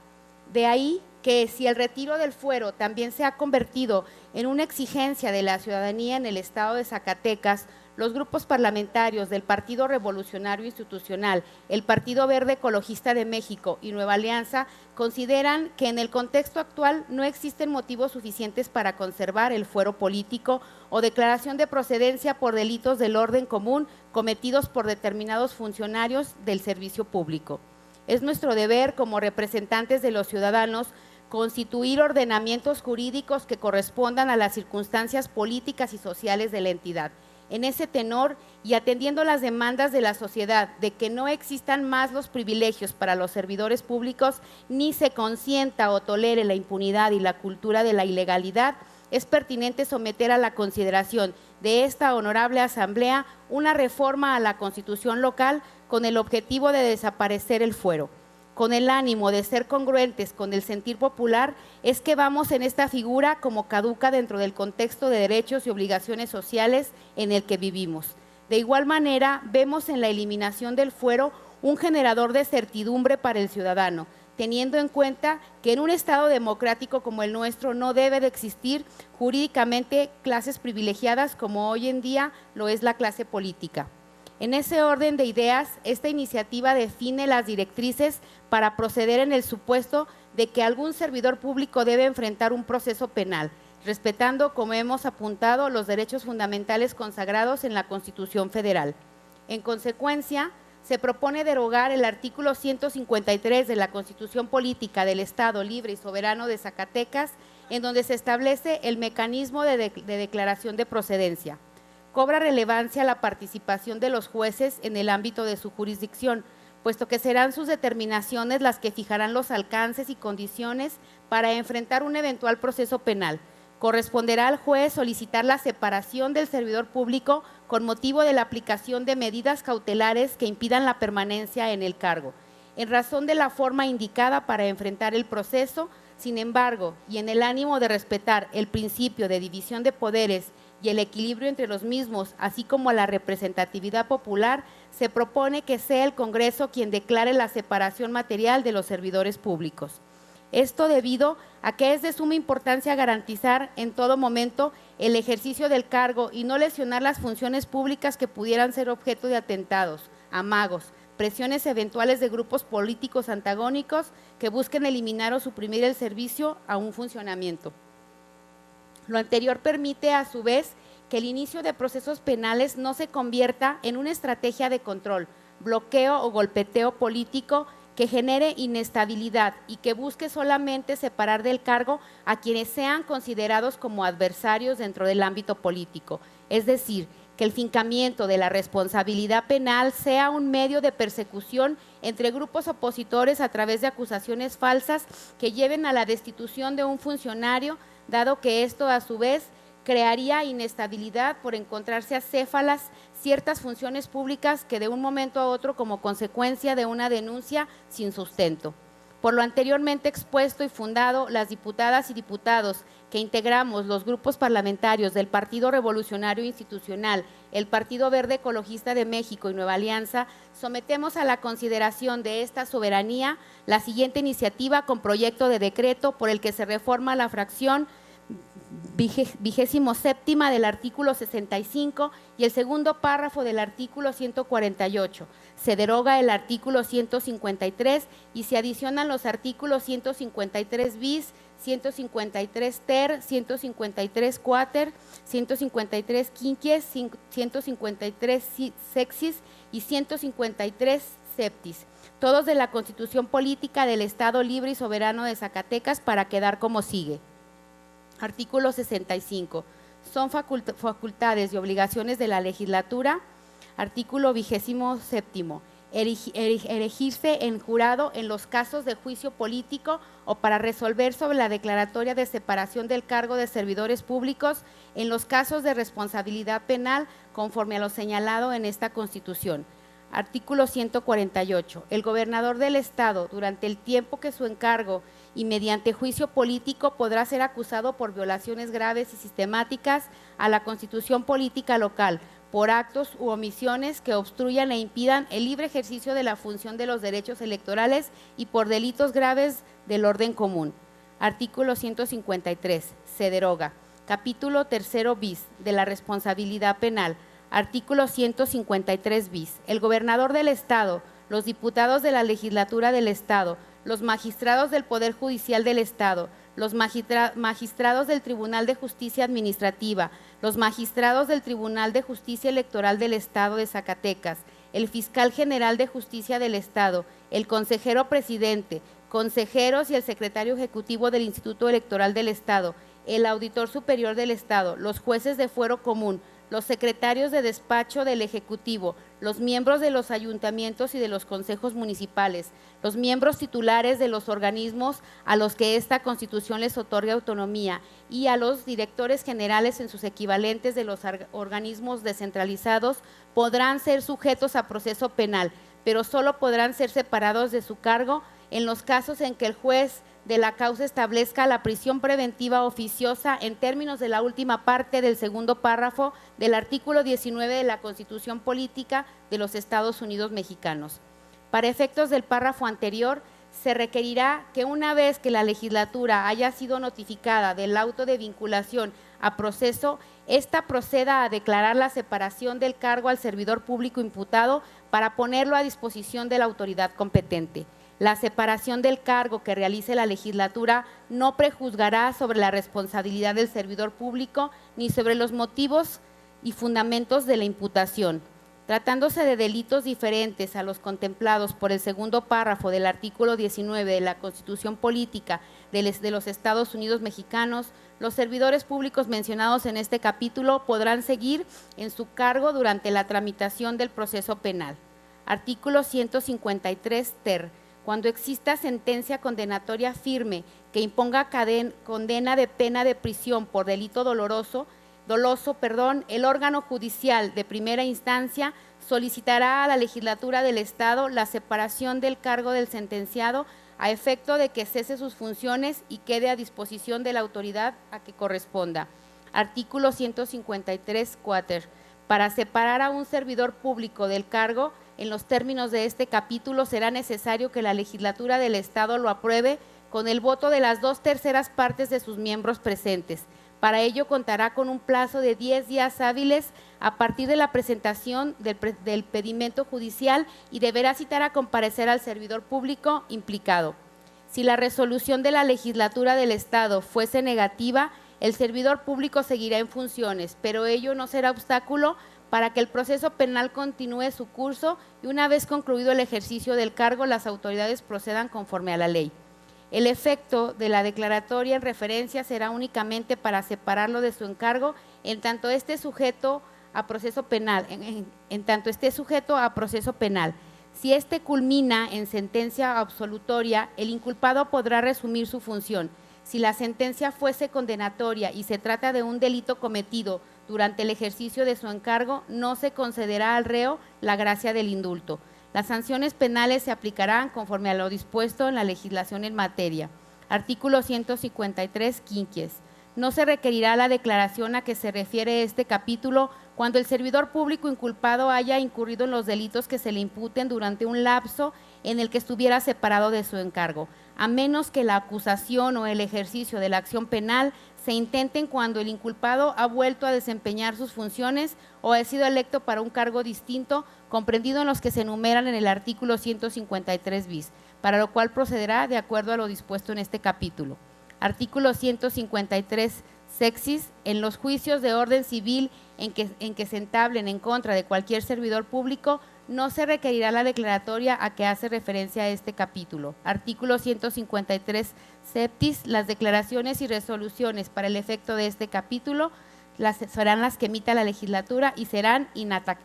De ahí que si el retiro del fuero también se ha convertido en una exigencia de la ciudadanía en el estado de Zacatecas, los grupos parlamentarios del Partido Revolucionario Institucional, el Partido Verde Ecologista de México y Nueva Alianza consideran que en el contexto actual no existen motivos suficientes para conservar el fuero político o declaración de procedencia por delitos del orden común cometidos por determinados funcionarios del servicio público. Es nuestro deber como representantes de los ciudadanos constituir ordenamientos jurídicos que correspondan a las circunstancias políticas y sociales de la entidad. En ese tenor y atendiendo las demandas de la sociedad de que no existan más los privilegios para los servidores públicos, ni se consienta o tolere la impunidad y la cultura de la ilegalidad, es pertinente someter a la consideración de esta honorable asamblea una reforma a la Constitución local con el objetivo de desaparecer el fuero. Con el ánimo de ser congruentes con el sentir popular, es que vamos en esta figura como caduca dentro del contexto de derechos y obligaciones sociales en el que vivimos. De igual manera, vemos en la eliminación del fuero un generador de certidumbre para el ciudadano, teniendo en cuenta que en un Estado democrático como el nuestro no debe de existir jurídicamente clases privilegiadas como hoy en día lo es la clase política. En ese orden de ideas, esta iniciativa define las directrices para proceder en el supuesto de que algún servidor público debe enfrentar un proceso penal, respetando, como hemos apuntado, los derechos fundamentales consagrados en la Constitución Federal. En consecuencia, se propone derogar el artículo 153 de la Constitución Política del Estado Libre y Soberano de Zacatecas, en donde se establece el mecanismo de declaración de procedencia. Cobra relevancia la participación de los jueces en el ámbito de su jurisdicción, puesto que serán sus determinaciones las que fijarán los alcances y condiciones para enfrentar un eventual proceso penal. Corresponderá al juez solicitar la separación del servidor público con motivo de la aplicación de medidas cautelares que impidan la permanencia en el cargo, en razón de la forma indicada para enfrentar el proceso. Sin embargo, y en el ánimo de respetar el principio de división de poderes y el equilibrio entre los mismos, así como la representatividad popular, se propone que sea el Congreso quien declare la separación material de los servidores públicos. Esto debido a que es de suma importancia garantizar en todo momento el ejercicio del cargo y no lesionar las funciones públicas que pudieran ser objeto de atentados, amagos, presiones eventuales de grupos políticos antagónicos que busquen eliminar o suprimir el servicio a un funcionamiento. Lo anterior permite, a su vez, que el inicio de procesos penales no se convierta en una estrategia de control, bloqueo o golpeteo político que genere inestabilidad y que busque solamente separar del cargo a quienes sean considerados como adversarios dentro del ámbito político. Es decir, que el fincamiento de la responsabilidad penal sea un medio de persecución entre grupos opositores a través de acusaciones falsas que lleven a la destitución de un funcionario, dado que esto a su vez crearía inestabilidad por encontrarse acéfalas ciertas funciones públicas que de un momento a otro como consecuencia de una denuncia sin sustento. Por lo anteriormente expuesto y fundado, las diputadas y diputados que integramos los grupos parlamentarios del Partido Revolucionario Institucional, el Partido Verde Ecologista de México y Nueva Alianza, sometemos a la consideración de esta soberanía la siguiente iniciativa con proyecto de decreto por el que se reforma la fracción 27ª del artículo 65 y el segundo párrafo del artículo 148. Se deroga el artículo 153 y se adicionan los artículos 153 bis, 153 ter, 153 quater, 153 quinquies, 153 sexis y 153 septis, todos de la Constitución Política del Estado Libre y Soberano de Zacatecas, para quedar como sigue. Artículo 65. Son facultades y obligaciones de la legislatura. Artículo 27. Erigirse en jurado en los casos de juicio político o para resolver sobre la declaratoria de separación del cargo de servidores públicos en los casos de responsabilidad penal conforme a lo señalado en esta Constitución. Artículo 148. El gobernador del Estado, durante el tiempo que su encargo y mediante juicio político, podrá ser acusado por violaciones graves y sistemáticas a la Constitución política local, por actos u omisiones que obstruyan e impidan el libre ejercicio de la función de los derechos electorales y por delitos graves del orden común. Artículo 153. Se deroga. Capítulo 3 bis de la responsabilidad penal. Artículo 153 bis. El gobernador del Estado, los diputados de la legislatura del Estado, los magistrados del Poder Judicial del Estado, los magistrados del Tribunal de Justicia Administrativa, los magistrados del Tribunal de Justicia Electoral del Estado de Zacatecas, el fiscal general de Justicia del Estado, el consejero presidente, consejeros y el secretario ejecutivo del Instituto Electoral del Estado, el auditor superior del Estado, los jueces de fuero común, los secretarios de despacho del Ejecutivo, los miembros de los ayuntamientos y de los consejos municipales, los miembros titulares de los organismos a los que esta Constitución les otorga autonomía y a los directores generales en sus equivalentes de los organismos descentralizados podrán ser sujetos a proceso penal, pero solo podrán ser separados de su cargo en los casos en que el juez de la causa establezca la prisión preventiva oficiosa en términos de la última parte del segundo párrafo del artículo 19 de la Constitución Política de los Estados Unidos Mexicanos. Para efectos del párrafo anterior, se requerirá que una vez que la legislatura haya sido notificada del auto de vinculación a proceso, ésta proceda a declarar la separación del cargo al servidor público imputado para ponerlo a disposición de la autoridad competente. La separación del cargo que realice la legislatura no prejuzgará sobre la responsabilidad del servidor público ni sobre los motivos y fundamentos de la imputación. Tratándose de delitos diferentes a los contemplados por el segundo párrafo del artículo 19 de la Constitución Política de los Estados Unidos Mexicanos, los servidores públicos mencionados en este capítulo podrán seguir en su cargo durante la tramitación del proceso penal. Artículo 153 ter. Cuando exista sentencia condenatoria firme que imponga condena de pena de prisión por delito doloso, el órgano judicial de primera instancia solicitará a la legislatura del Estado la separación del cargo del sentenciado a efecto de que cese sus funciones y quede a disposición de la autoridad a que corresponda. Artículo 153 quater. Para separar a un servidor público del cargo, en los términos de este capítulo, será necesario que la legislatura del Estado lo apruebe con el voto de las 2/3 partes de sus miembros presentes. Para ello contará con un plazo de 10 días hábiles a partir de la presentación del pedimento judicial y deberá citar a comparecer al servidor público implicado. Si la resolución de la legislatura del Estado fuese negativa, el servidor público seguirá en funciones, pero ello no será obstáculo para que el proceso penal continúe su curso y una vez concluido el ejercicio del cargo, las autoridades procedan conforme a la ley. El efecto de la declaratoria en referencia será únicamente para separarlo de su encargo en tanto esté sujeto a proceso penal. Si éste culmina en sentencia absolutoria, el inculpado podrá resumir su función. Si la sentencia fuese condenatoria y se trata de un delito cometido durante el ejercicio de su encargo, no se concederá al reo la gracia del indulto. Las sanciones penales se aplicarán conforme a lo dispuesto en la legislación en materia. Artículo 153 quinquies. No se requerirá la declaración a que se refiere este capítulo cuando el servidor público inculpado haya incurrido en los delitos que se le imputen durante un lapso en el que estuviera separado de su encargo, a menos que la acusación o el ejercicio de la acción penal se intenten cuando el inculpado ha vuelto a desempeñar sus funciones o ha sido electo para un cargo distinto, comprendido en los que se enumeran en el artículo 153 bis, para lo cual procederá de acuerdo a lo dispuesto en este capítulo. Artículo 153 sexis. En los juicios de orden civil en que se entablen en contra de cualquier servidor público, no se requerirá la declaratoria a que hace referencia a este capítulo. Artículo 153 septis. Las declaraciones y resoluciones para el efecto de este capítulo serán las que emita la legislatura y serán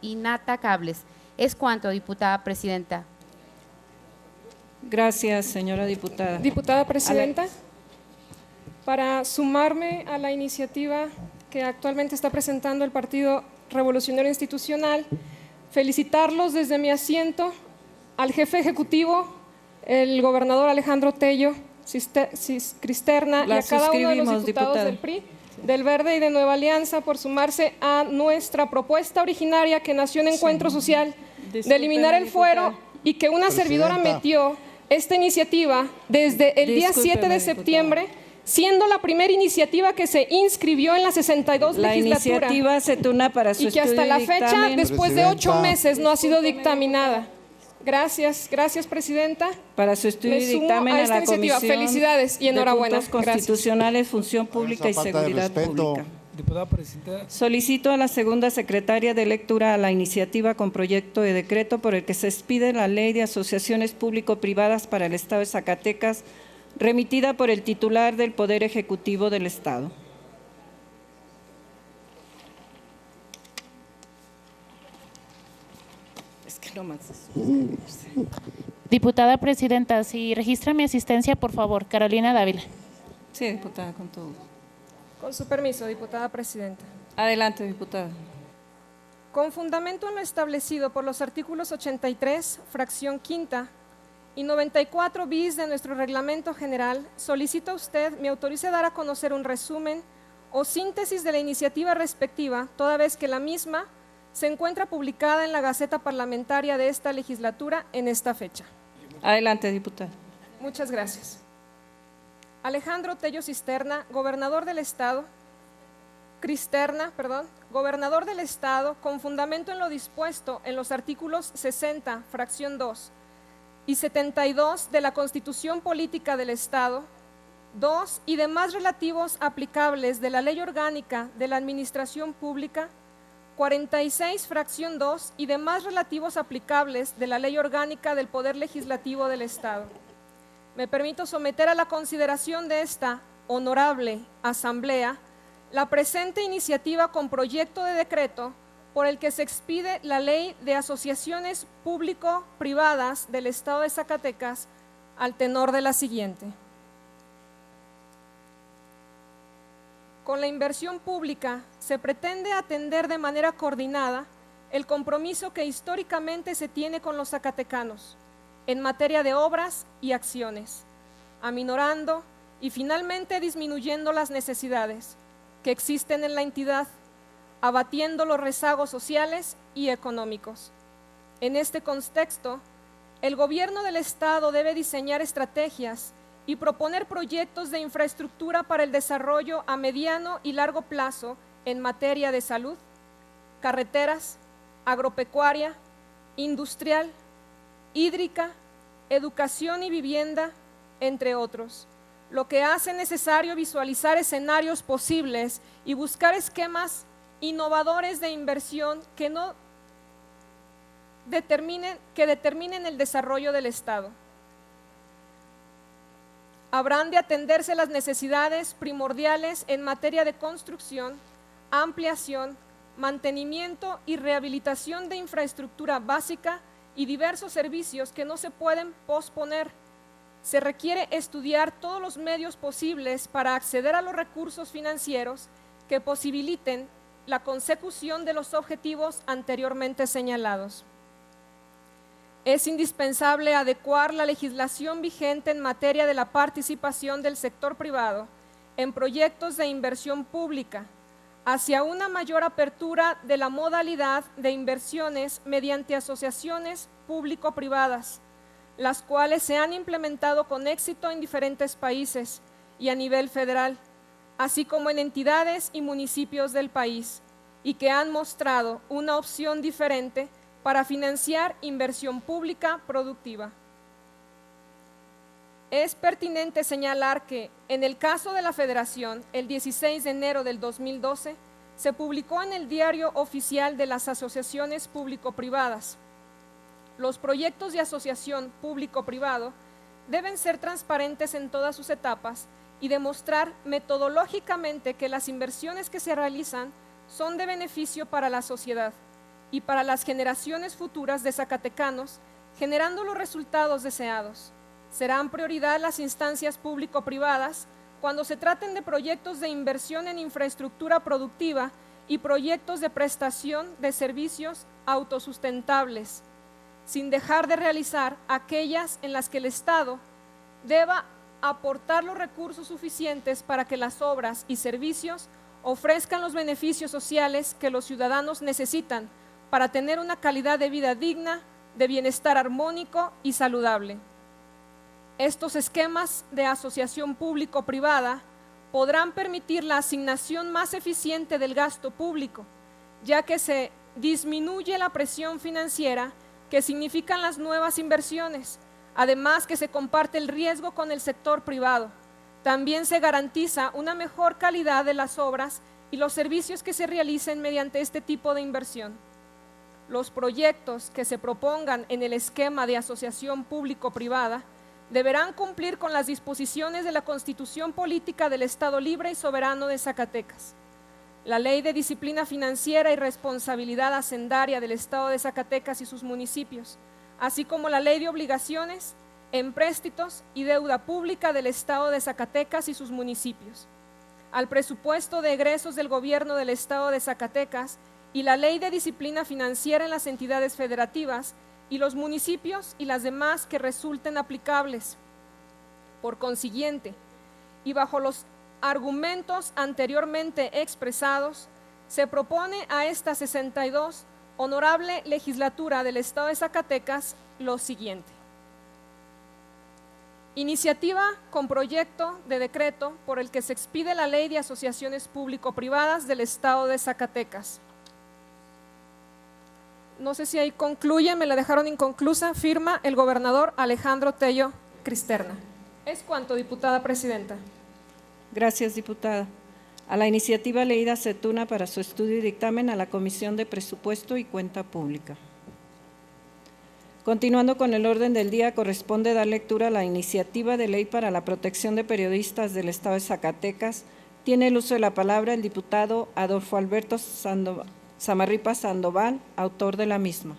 inatacables. Es cuanto, diputada presidenta. Gracias, señora diputada. Diputada presidenta, para sumarme a la iniciativa que actualmente está presentando el Partido Revolucionario Institucional, felicitarlos desde mi asiento al jefe ejecutivo, el gobernador Alejandro Tello Cristerna, y a cada uno de los diputados del PRI, del Verde y de Nueva Alianza por sumarse a nuestra propuesta originaria que nació en Encuentro Social de eliminar el fuero y que una servidora metió esta iniciativa desde el día 7 de septiembre siendo la primera iniciativa que se inscribió en la 62 La legislatura iniciativa se turna para su y que estudio hasta la y fecha, dictamen. después de 8 meses, no ha sido dictaminada. Gracias, Presidenta. Para su estudio Me y sumo dictamen a a esta la iniciativa. Comisión Felicidades y enhorabuena. de Puntos Constitucionales, Función Pública y Esa falta de Seguridad respeto. Pública. Diputada Presidenta, Solicito a la segunda secretaria de lectura a la iniciativa con proyecto de decreto por el que se expide la Ley de Asociaciones Público-Privadas para el Estado de Zacatecas, remitida por el titular del Poder Ejecutivo del Estado. Es que no más. Diputada Presidenta, si registra mi asistencia, por favor. Carolina Dávila. Sí, diputada, con todo. Con su permiso, diputada Presidenta. Adelante, diputada. Con fundamento en lo establecido por los artículos 83, fracción quinta, y 94 bis de nuestro reglamento general, solicito a usted me autorice dar a conocer un resumen o síntesis de la iniciativa respectiva, toda vez que la misma se encuentra publicada en la Gaceta Parlamentaria de esta legislatura en esta fecha. Adelante, diputada. Muchas gracias. Alejandro Tello Cisterna, gobernador del Estado, gobernador del Estado, con fundamento en lo dispuesto en los artículos 60, fracción 2, y 72 de la Constitución Política del Estado, 2 y demás relativos aplicables de la Ley Orgánica de la Administración Pública, 46, fracción 2 y demás relativos aplicables de la Ley Orgánica del Poder Legislativo del Estado. Me permito someter a la consideración de esta honorable Asamblea la presente iniciativa con proyecto de decreto por el que se expide la Ley de Asociaciones Público-Privadas del Estado de Zacatecas al tenor de la siguiente. Con la inversión pública se pretende atender de manera coordinada el compromiso que históricamente se tiene con los zacatecanos en materia de obras y acciones, aminorando y finalmente disminuyendo las necesidades que existen en la entidad, abatiendo los rezagos sociales y económicos. En este contexto, el Gobierno del Estado debe diseñar estrategias y proponer proyectos de infraestructura para el desarrollo a mediano y largo plazo en materia de salud, carreteras, agropecuaria, industrial, hídrica, educación y vivienda, entre otros, lo que hace necesario visualizar escenarios posibles y buscar esquemas innovadores de inversión que determinen el desarrollo del Estado. Habrán de atenderse las necesidades primordiales en materia de construcción, ampliación, mantenimiento y rehabilitación de infraestructura básica y diversos servicios que no se pueden posponer. Se requiere estudiar todos los medios posibles para acceder a los recursos financieros que posibiliten la consecución de los objetivos anteriormente señalados. Es indispensable adecuar la legislación vigente en materia de la participación del sector privado en proyectos de inversión pública hacia una mayor apertura de la modalidad de inversiones mediante asociaciones público-privadas, las cuales se han implementado con éxito en diferentes países y a nivel federal, así como en entidades y municipios del país, y que han mostrado una opción diferente para financiar inversión pública productiva. Es pertinente señalar que, en el caso de la Federación, el 16 de enero del 2012, se publicó en el Diario Oficial de las Asociaciones Público-Privadas. Los proyectos de asociación público-privado deben ser transparentes en todas sus etapas y demostrar metodológicamente que las inversiones que se realizan son de beneficio para la sociedad y para las generaciones futuras de zacatecanos, generando los resultados deseados. Serán prioridad las instancias público-privadas cuando se traten de proyectos de inversión en infraestructura productiva y proyectos de prestación de servicios autosustentables, sin dejar de realizar aquellas en las que el Estado deba aportar los recursos suficientes para que las obras y servicios ofrezcan los beneficios sociales que los ciudadanos necesitan para tener una calidad de vida digna, de bienestar armónico y saludable. Estos esquemas de asociación público-privada podrán permitir la asignación más eficiente del gasto público, ya que se disminuye la presión financiera que significan las nuevas inversiones, además que se comparte el riesgo con el sector privado. También se garantiza una mejor calidad de las obras y los servicios que se realicen mediante este tipo de inversión. Los proyectos que se propongan en el esquema de asociación público-privada deberán cumplir con las disposiciones de la Constitución Política del Estado Libre y Soberano de Zacatecas, la Ley de Disciplina Financiera y Responsabilidad Hacendaria del Estado de Zacatecas y sus municipios, así como la Ley de Obligaciones, Empréstitos y Deuda Pública del Estado de Zacatecas y sus municipios, al presupuesto de egresos del Gobierno del Estado de Zacatecas y la Ley de Disciplina Financiera en las entidades federativas y los municipios y las demás que resulten aplicables. Por consiguiente, y bajo los argumentos anteriormente expresados, se propone a esta 62 honorable legislatura del Estado de Zacatecas lo siguiente. Iniciativa con proyecto de decreto por el que se expide la Ley de Asociaciones Público-Privadas del Estado de Zacatecas. No sé si ahí concluye, me la dejaron inconclusa. Firma el gobernador Alejandro Tello Cristerna. Es cuanto, diputada presidenta. Gracias, diputada. A la iniciativa leída se turna para su estudio y dictamen a la Comisión de Presupuesto y Cuenta Pública. Continuando con el orden del día, corresponde dar lectura a la iniciativa de ley para la protección de periodistas del Estado de Zacatecas. Tiene el uso de la palabra el diputado Adolfo Alberto Zamarripa Sandoval, autor de la misma.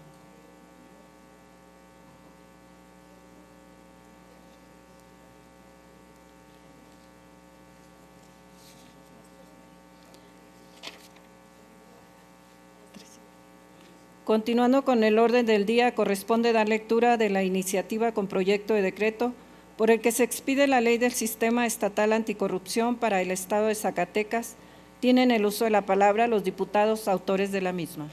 Continuando con el orden del día, corresponde dar lectura de la iniciativa con proyecto de decreto por el que se expide la Ley del Sistema Estatal Anticorrupción para el Estado de Zacatecas. Tienen el uso de la palabra los diputados autores de la misma.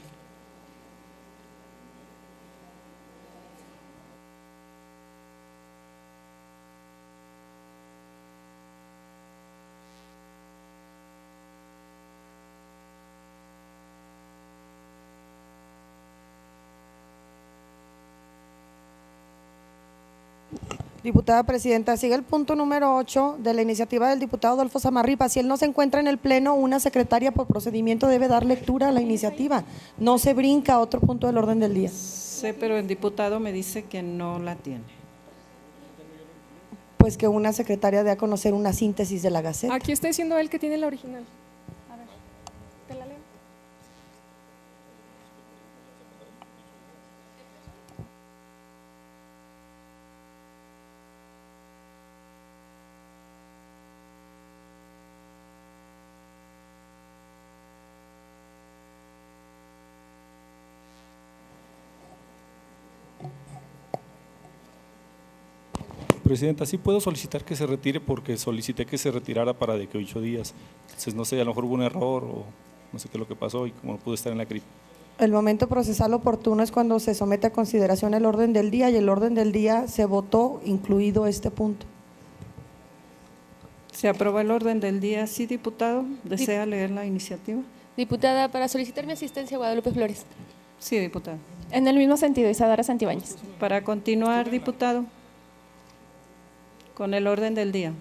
Diputada presidenta, sigue el punto número 8 de la iniciativa del diputado Adolfo Zamarripa. Si él no se encuentra en el pleno, una secretaria por procedimiento debe dar lectura a la iniciativa. No se brinca a otro punto del orden del día. Sí, pero el diputado me dice que no la tiene. Pues que una secretaria dé a conocer una síntesis de la Gaceta. Aquí está diciendo él que tiene la original. A ver, ¿te la leo? Presidenta, sí puedo solicitar que se retire porque solicité que se retirara para de que 8 días. Entonces, no sé, a lo mejor hubo un error o no sé qué es lo que pasó y como no pude estar en la CRIP. El momento procesal oportuno es cuando se somete a consideración el orden del día y el orden del día se votó, incluido este punto. ¿Se aprobó el orden del día? Sí, diputado. ¿Desea leer la iniciativa? Diputada, para solicitar mi asistencia, Guadalupe Flores. Sí, diputado. En el mismo sentido, Isadora Santibáñez. Para continuar, diputado, con el orden del día.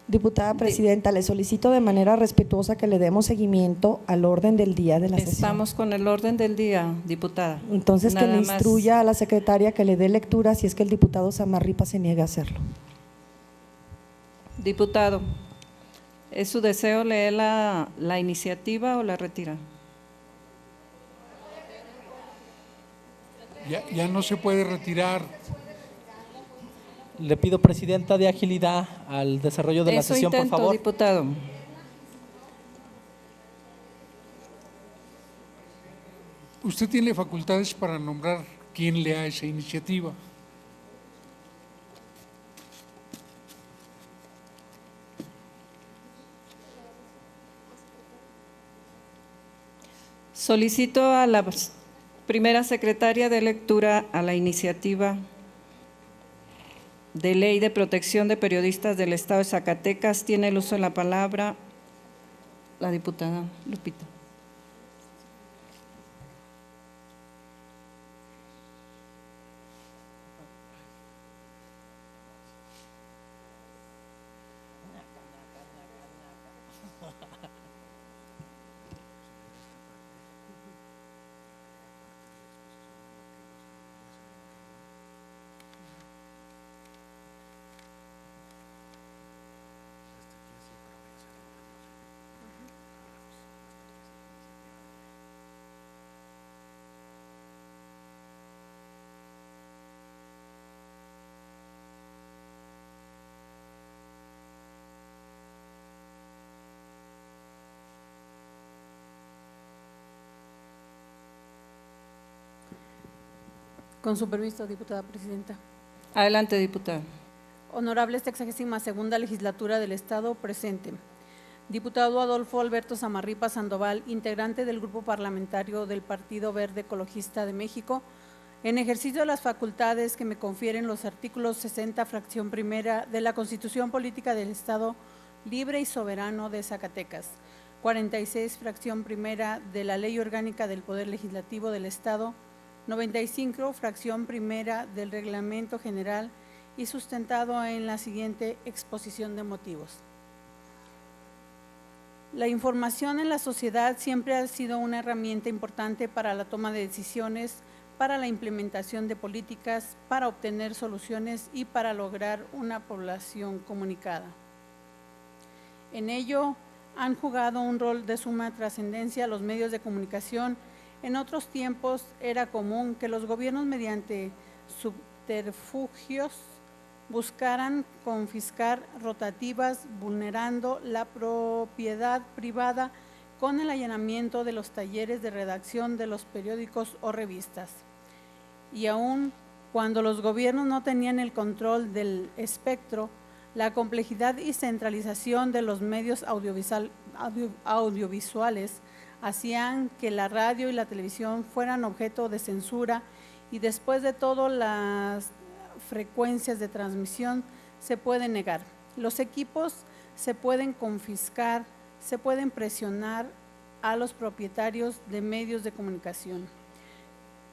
Diputada presidenta, le solicito de manera respetuosa que le demos seguimiento al orden del día de la sesión. Estamos con el orden del día, diputada. Entonces, que le instruya a la secretaria que le dé lectura si es que el diputado Zamarripa se niega a hacerlo. Diputado, ¿es su deseo leer la iniciativa o la retira? Ya no se puede retirar. Le pido, Presidenta, de agilidad al desarrollo de la sesión, por favor. Diputado. Usted tiene facultades para nombrar quién lea esa iniciativa. Solicito a la primera secretaria de lectura a la iniciativa de Ley de Protección de Periodistas del Estado de Zacatecas. Tiene el uso de la palabra la diputada Lupita. Con su permiso, diputada presidenta. Adelante, diputada. Honorable 62ª Legislatura del Estado, presente. Diputado Adolfo Alberto Samarripa Sandoval, integrante del Grupo Parlamentario del Partido Verde Ecologista de México, en ejercicio de las facultades que me confieren los artículos 60, fracción primera de la Constitución Política del Estado Libre y Soberano de Zacatecas, 46, fracción primera de la Ley Orgánica del Poder Legislativo del Estado, 95, fracción primera del Reglamento General y sustentado en la siguiente exposición de motivos. La información en la sociedad siempre ha sido una herramienta importante para la toma de decisiones, para la implementación de políticas, para obtener soluciones y para lograr una población comunicada. En ello han jugado un rol de suma trascendencia los medios de comunicación. En otros tiempos era común que los gobiernos mediante subterfugios buscaran confiscar rotativas, vulnerando la propiedad privada con el allanamiento de los talleres de redacción de los periódicos o revistas. Y aún cuando los gobiernos no tenían el control del espectro, la complejidad y centralización de los medios audiovisuales hacían que la radio y la televisión fueran objeto de censura, y después de todo las frecuencias de transmisión se pueden negar. Los equipos se pueden confiscar, se pueden presionar a los propietarios de medios de comunicación.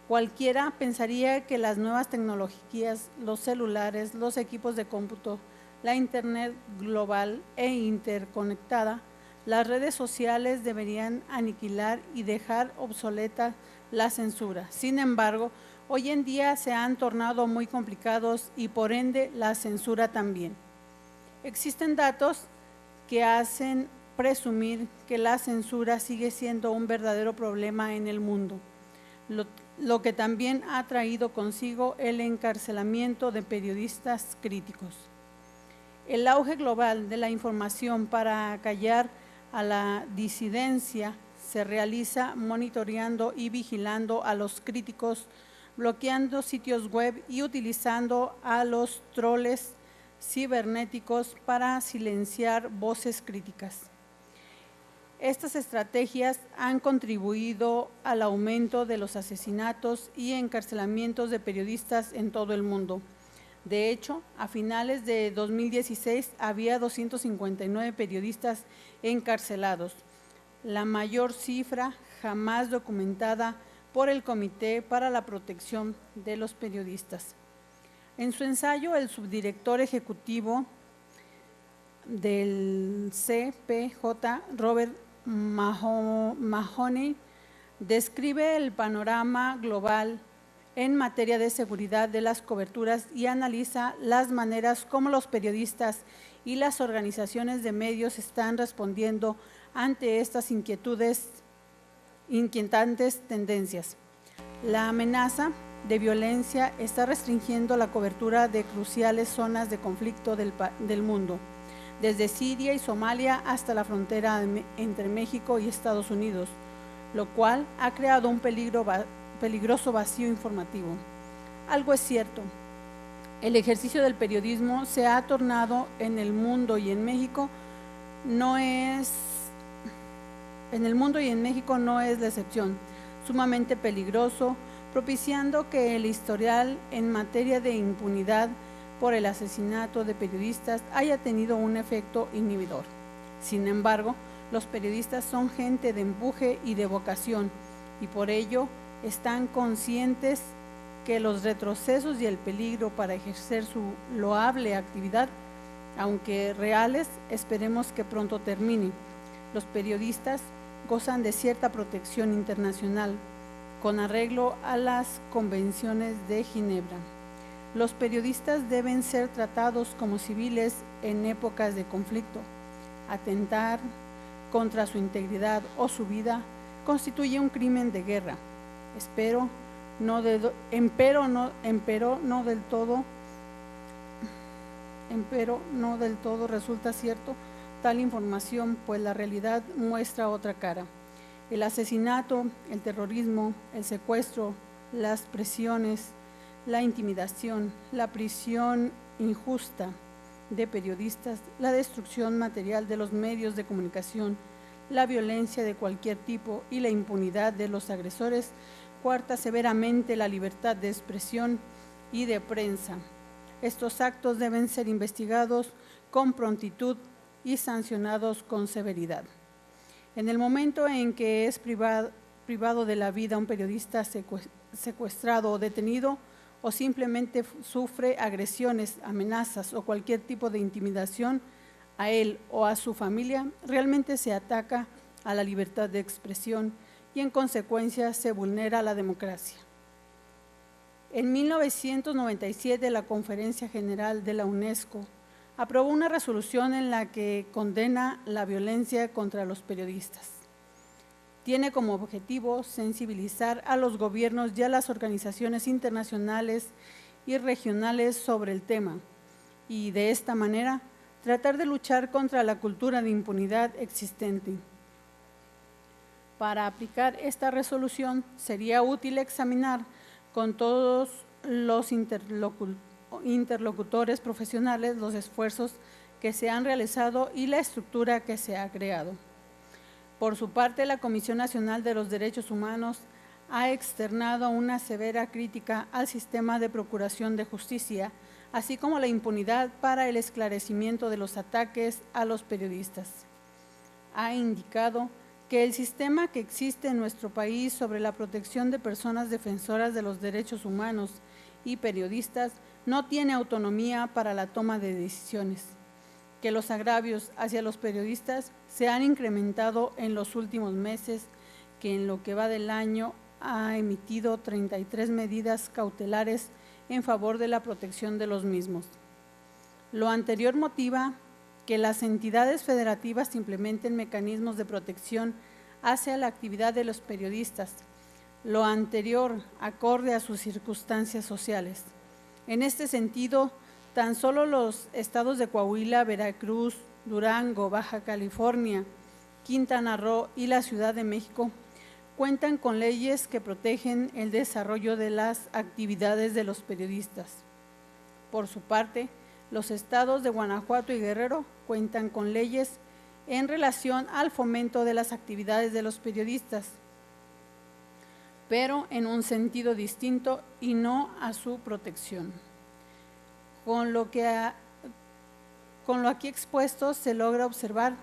Cualquiera pensaría que las nuevas tecnologías, los celulares, los equipos de cómputo, la internet global e interconectada, las redes sociales deberían aniquilar y dejar obsoleta la censura. Sin embargo, hoy en día se han tornado muy complicados y por ende la censura también. Existen datos que hacen presumir que la censura sigue siendo un verdadero problema en el mundo, lo que también ha traído consigo el encarcelamiento de periodistas críticos. El auge global de la información para acallar a la disidencia se realiza monitoreando y vigilando a los críticos, bloqueando sitios web y utilizando a los troles cibernéticos para silenciar voces críticas. Estas estrategias han contribuido al aumento de los asesinatos y encarcelamientos de periodistas en todo el mundo. De hecho, a finales de 2016 había 259 periodistas encarcelados, la mayor cifra jamás documentada por el Comité para la Protección de los Periodistas. En su ensayo, el subdirector ejecutivo del CPJ, Robert Mahoney, describe el panorama global en materia de seguridad de las coberturas y analiza las maneras como los periodistas y las organizaciones de medios están respondiendo ante estas inquietantes tendencias. La amenaza de violencia está restringiendo la cobertura de cruciales zonas de conflicto del mundo, desde Siria y Somalia hasta la frontera entre México y Estados Unidos, lo cual ha creado un peligroso vacío informativo. Algo es cierto, el ejercicio del periodismo se ha tornado en el mundo y en México no es la excepción, sumamente peligroso, propiciando que el historial en materia de impunidad por el asesinato de periodistas haya tenido un efecto inhibidor. Sin embargo, los periodistas son gente de empuje y de vocación, y por ello están conscientes que los retrocesos y el peligro para ejercer su loable actividad, aunque reales, esperemos que pronto termine. Los periodistas gozan de cierta protección internacional, con arreglo a las convenciones de Ginebra. Los periodistas deben ser tratados como civiles en épocas de conflicto. Atentar contra su integridad o su vida constituye un crimen de guerra. Empero no del todo resulta cierto tal información, pues la realidad muestra otra cara. El asesinato, el terrorismo, el secuestro, las presiones, la intimidación, la prisión injusta de periodistas, la destrucción material de los medios de comunicación, la violencia de cualquier tipo y la impunidad de los agresores coarta severamente la libertad de expresión y de prensa. Estos actos deben ser investigados con prontitud y sancionados con severidad. En el momento en que es privado de la vida un periodista secuestrado o detenido, o simplemente sufre agresiones, amenazas o cualquier tipo de intimidación a él o a su familia, realmente se ataca a la libertad de expresión y en consecuencia se vulnera la democracia. En 1997, la Conferencia General de la UNESCO aprobó una resolución en la que condena la violencia contra los periodistas. Tiene como objetivo sensibilizar a los gobiernos y a las organizaciones internacionales y regionales sobre el tema y, de esta manera, tratar de luchar contra la cultura de impunidad existente. Para aplicar esta resolución, sería útil examinar con todos los interlocutores profesionales los esfuerzos que se han realizado y la estructura que se ha creado. Por su parte, la Comisión Nacional de los Derechos Humanos ha externado una severa crítica al sistema de procuración de justicia, así como la impunidad para el esclarecimiento de los ataques a los periodistas. Ha indicado que el sistema que existe en nuestro país sobre la protección de personas defensoras de los derechos humanos y periodistas no tiene autonomía para la toma de decisiones, que los agravios hacia los periodistas se han incrementado en los últimos meses, que en lo que va del año ha emitido 33 medidas cautelares en favor de la protección de los mismos. Lo anterior motiva que las entidades federativas implementen mecanismos de protección hacia la actividad de los periodistas, lo anterior acorde a sus circunstancias sociales. En este sentido, tan solo los estados de Coahuila, Veracruz, Durango, Baja California, Quintana Roo y la Ciudad de México cuentan con leyes que protegen el desarrollo de las actividades de los periodistas. Por su parte, los estados de Guanajuato y Guerrero cuentan con leyes en relación al fomento de las actividades de los periodistas, pero en un sentido distinto y no a su protección. Con lo aquí expuesto se logra observar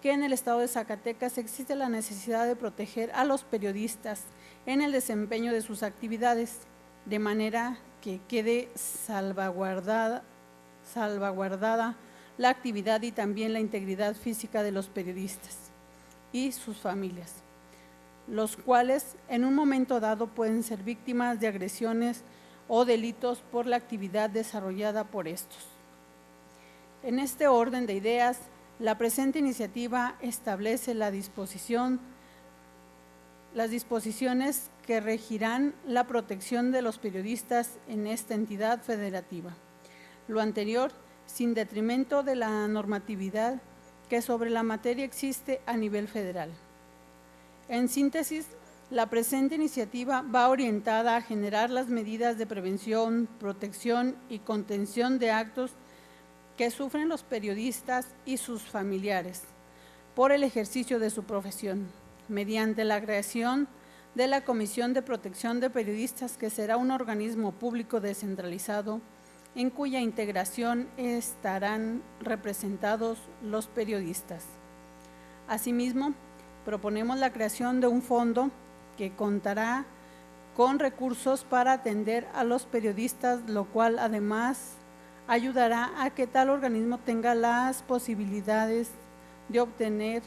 que en el estado de Zacatecas existe la necesidad de proteger a los periodistas en el desempeño de sus actividades, de manera que quede salvaguardada la actividad y también la integridad física de los periodistas y sus familias, los cuales en un momento dado pueden ser víctimas de agresiones o delitos por la actividad desarrollada por estos. En este orden de ideas, la presente iniciativa establece la disposición las disposiciones que regirán la protección de los periodistas en esta entidad federativa. Lo anterior, sin detrimento de la normatividad que sobre la materia existe a nivel federal. En síntesis, la presente iniciativa va orientada a generar las medidas de prevención, protección y contención de actos que sufren los periodistas y sus familiares por el ejercicio de su profesión, mediante la creación de la Comisión de Protección de Periodistas, que será un organismo público descentralizado en cuya integración estarán representados los periodistas. Asimismo, proponemos la creación de un fondo que contará con recursos para atender a los periodistas, lo cual además ayudará a que tal organismo tenga la posibilidad de obtener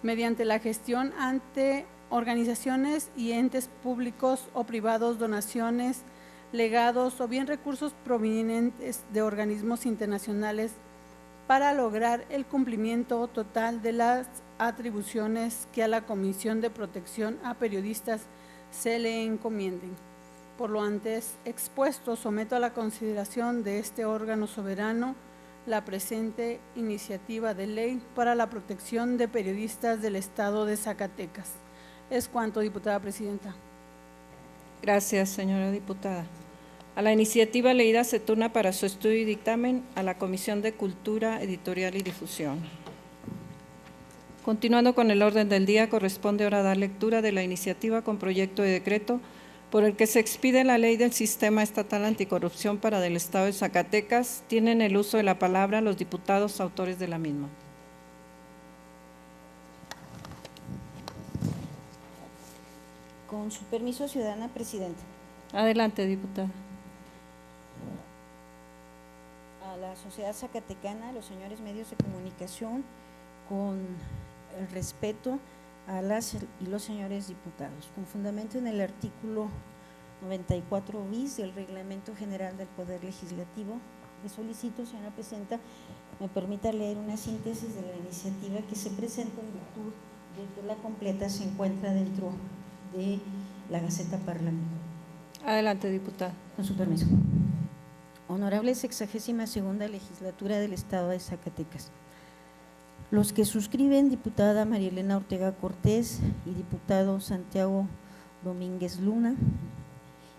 mediante la gestión ante organizaciones y entes públicos o privados, donaciones, legados o bien recursos provenientes de organismos internacionales para lograr el cumplimiento total de las atribuciones que a la Comisión de Protección a Periodistas se le encomienden. Por lo antes expuesto, someto a la consideración de este órgano soberano la presente iniciativa de ley para la protección de periodistas del Estado de Zacatecas. Es cuanto, diputada presidenta. Gracias, señora diputada. A la iniciativa leída se turna para su estudio y dictamen a la Comisión de Cultura, Editorial y Difusión. Continuando con el orden del día, corresponde ahora dar lectura de la iniciativa con proyecto de decreto por el que se expide la Ley del Sistema Estatal Anticorrupción para el Estado de Zacatecas. Tienen el uso de la palabra los diputados autores de la misma. Con su permiso, ciudadana presidenta. Adelante, diputada. A la sociedad zacatecana, a los señores medios de comunicación, con el respeto a las y los señores diputados, con fundamento en el artículo 94 bis del Reglamento General del Poder Legislativo, le solicito, señora presidenta, me permita leer una síntesis de la iniciativa que se presenta en virtud de que la completa se encuentra dentro de la Gaceta Parlamentaria. Adelante, diputada. Con su permiso. Honorable 62ª Legislatura del Estado de Zacatecas. Los que suscriben, diputada María Elena Ortega Cortés y diputado Santiago Domínguez Luna,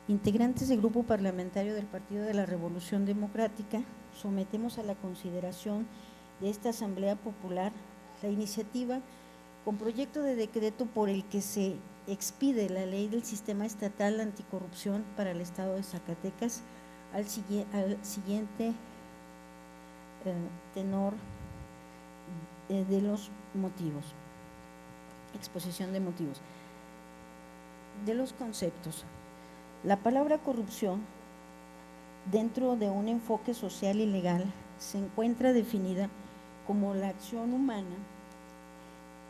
integrantes del Grupo Parlamentario del Partido de la Revolución Democrática, sometemos a la consideración de esta Asamblea Popular la iniciativa con proyecto de decreto por el que se expide la Ley del Sistema Estatal Anticorrupción para el Estado de Zacatecas al siguiente tenor de los motivos, exposición de motivos, de los conceptos. La palabra corrupción, dentro de un enfoque social y legal, se encuentra definida como la acción humana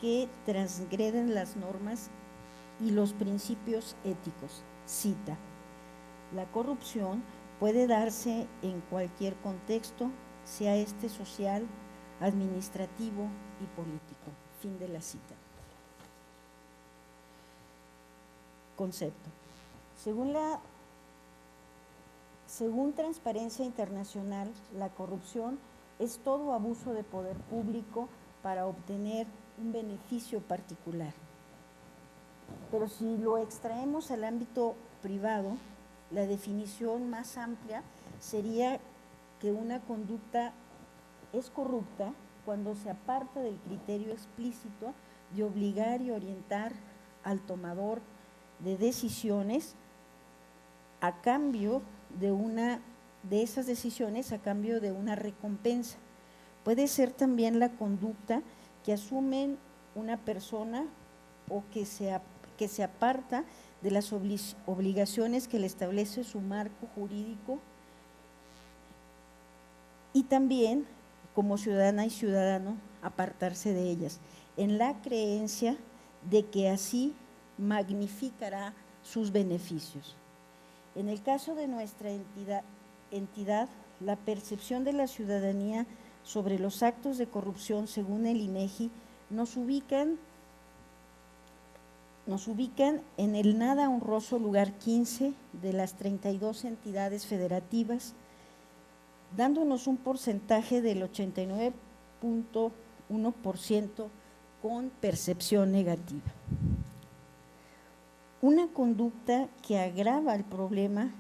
que transgreden las normas y los principios éticos. Cita: la corrupción puede darse en cualquier contexto, sea este social, administrativo y político. Fin de la cita. Concepto. Según Transparencia Internacional, la corrupción es todo abuso de poder público para obtener un beneficio particular. Pero si lo extraemos al ámbito privado, la definición más amplia sería que una conducta es corrupta cuando se aparta del criterio explícito de obligar y orientar al tomador de decisiones a cambio de esas decisiones, a cambio de una recompensa. Puede ser también la conducta que asumen una persona o que se aparta de las obligaciones que le establece su marco jurídico, y también como ciudadana y ciudadano apartarse de ellas, en la creencia de que así magnificará sus beneficios. En el caso de nuestra entidad, la percepción de la ciudadanía sobre los actos de corrupción, según el INEGI, nos ubican nos ubican en el nada honroso lugar 15 de las 32 entidades federativas, dándonos un porcentaje del 89.1% con percepción negativa. Una conducta que agrava el problema,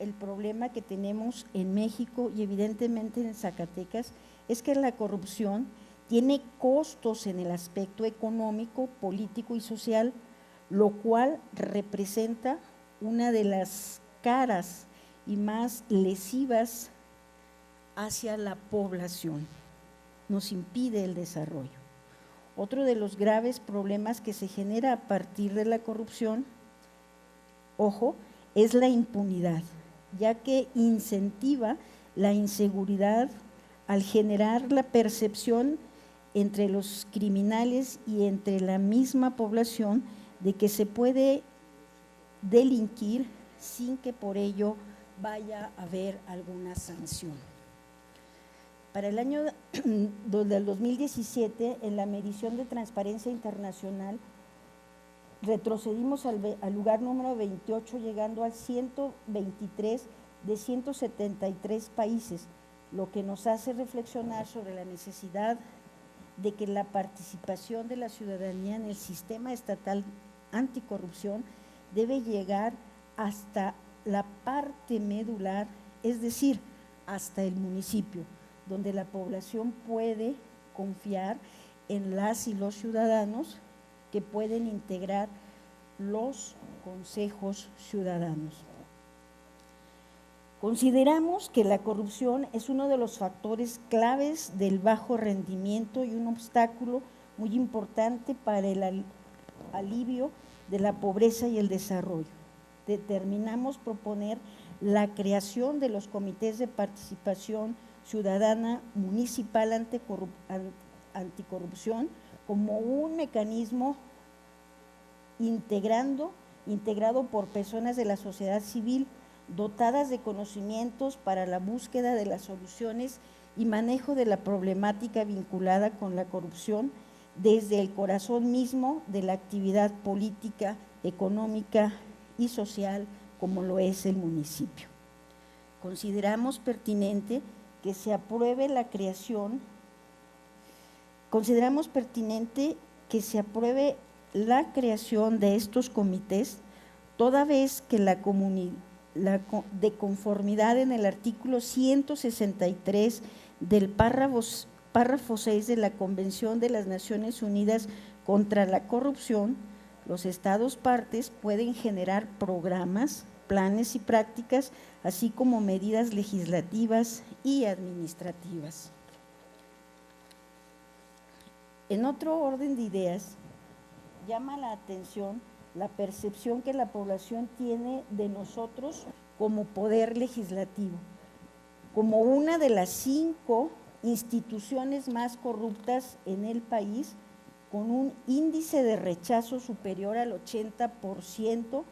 el problema que tenemos en México y evidentemente en Zacatecas, es que la corrupción tiene costos en el aspecto económico, político y social, lo cual representa una de las caras y más lesivas hacia la población. Nos impide el desarrollo. Otro de los graves problemas que se genera a partir de la corrupción, ojo, es la impunidad, ya que incentiva la inseguridad al generar la percepción entre los criminales y entre la misma población de que se puede delinquir sin que por ello vaya a haber alguna sanción. Para el año del 2017, en la medición de Transparencia Internacional, retrocedimos al lugar número 28, llegando al 123 de 173 países, lo que nos hace reflexionar sobre la necesidad de que la participación de la ciudadanía en el sistema estatal anticorrupción debe llegar hasta la parte medular, es decir, hasta el municipio, donde la población puede confiar en las y los ciudadanos que pueden integrar los consejos ciudadanos. Consideramos que la corrupción es uno de los factores claves del bajo rendimiento y un obstáculo muy importante para el alivio de la pobreza y el desarrollo. Determinamos proponer la creación de los comités de participación ciudadana municipal anticorrupción como un mecanismo integrado por personas de la sociedad civil dotadas de conocimientos para la búsqueda de las soluciones y manejo de la problemática vinculada con la corrupción desde el corazón mismo de la actividad política, económica y social como lo es el municipio. Consideramos pertinente que se apruebe la creación, de estos comités, toda vez que de conformidad en el artículo 163 del párrafo 6 de la Convención de las Naciones Unidas contra la Corrupción, los estados partes pueden generar programas, planes y prácticas, así como medidas legislativas y administrativas. En otro orden de ideas, llama la atención la percepción que la población tiene de nosotros como poder legislativo, como una de las 5 instituciones más corruptas en el país, con un índice de rechazo superior al 80%,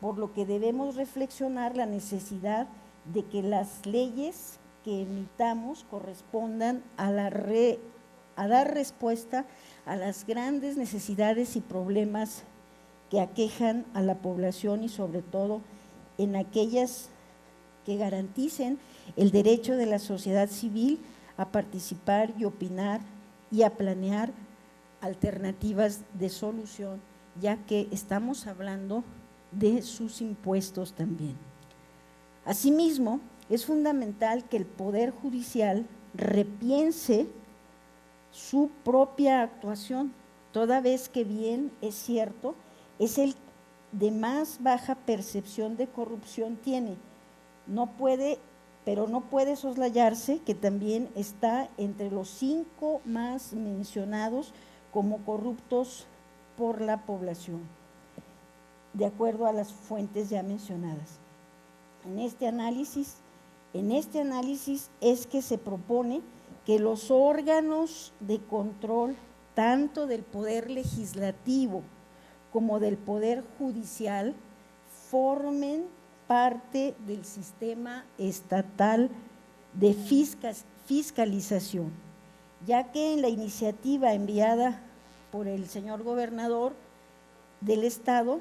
por lo que debemos reflexionar la necesidad de que las leyes que emitamos correspondan a dar respuesta a las grandes necesidades y problemas que aquejan a la población y sobre todo en aquellas que garanticen el derecho de la sociedad civil a participar y opinar y a planear alternativas de solución, ya que estamos hablando de sus impuestos también. Asimismo, es fundamental que el Poder Judicial repiense su propia actuación, toda vez que bien es cierto, es el de más baja percepción de corrupción tiene, pero no puede soslayarse que también está entre los 5 más mencionados como corruptos por la población, de acuerdo a las fuentes ya mencionadas. En este análisis es que se propone que los órganos de control, tanto del Poder Legislativo como del Poder Judicial, formen parte del sistema estatal de fiscalización, ya que en la iniciativa enviada por el señor gobernador del estado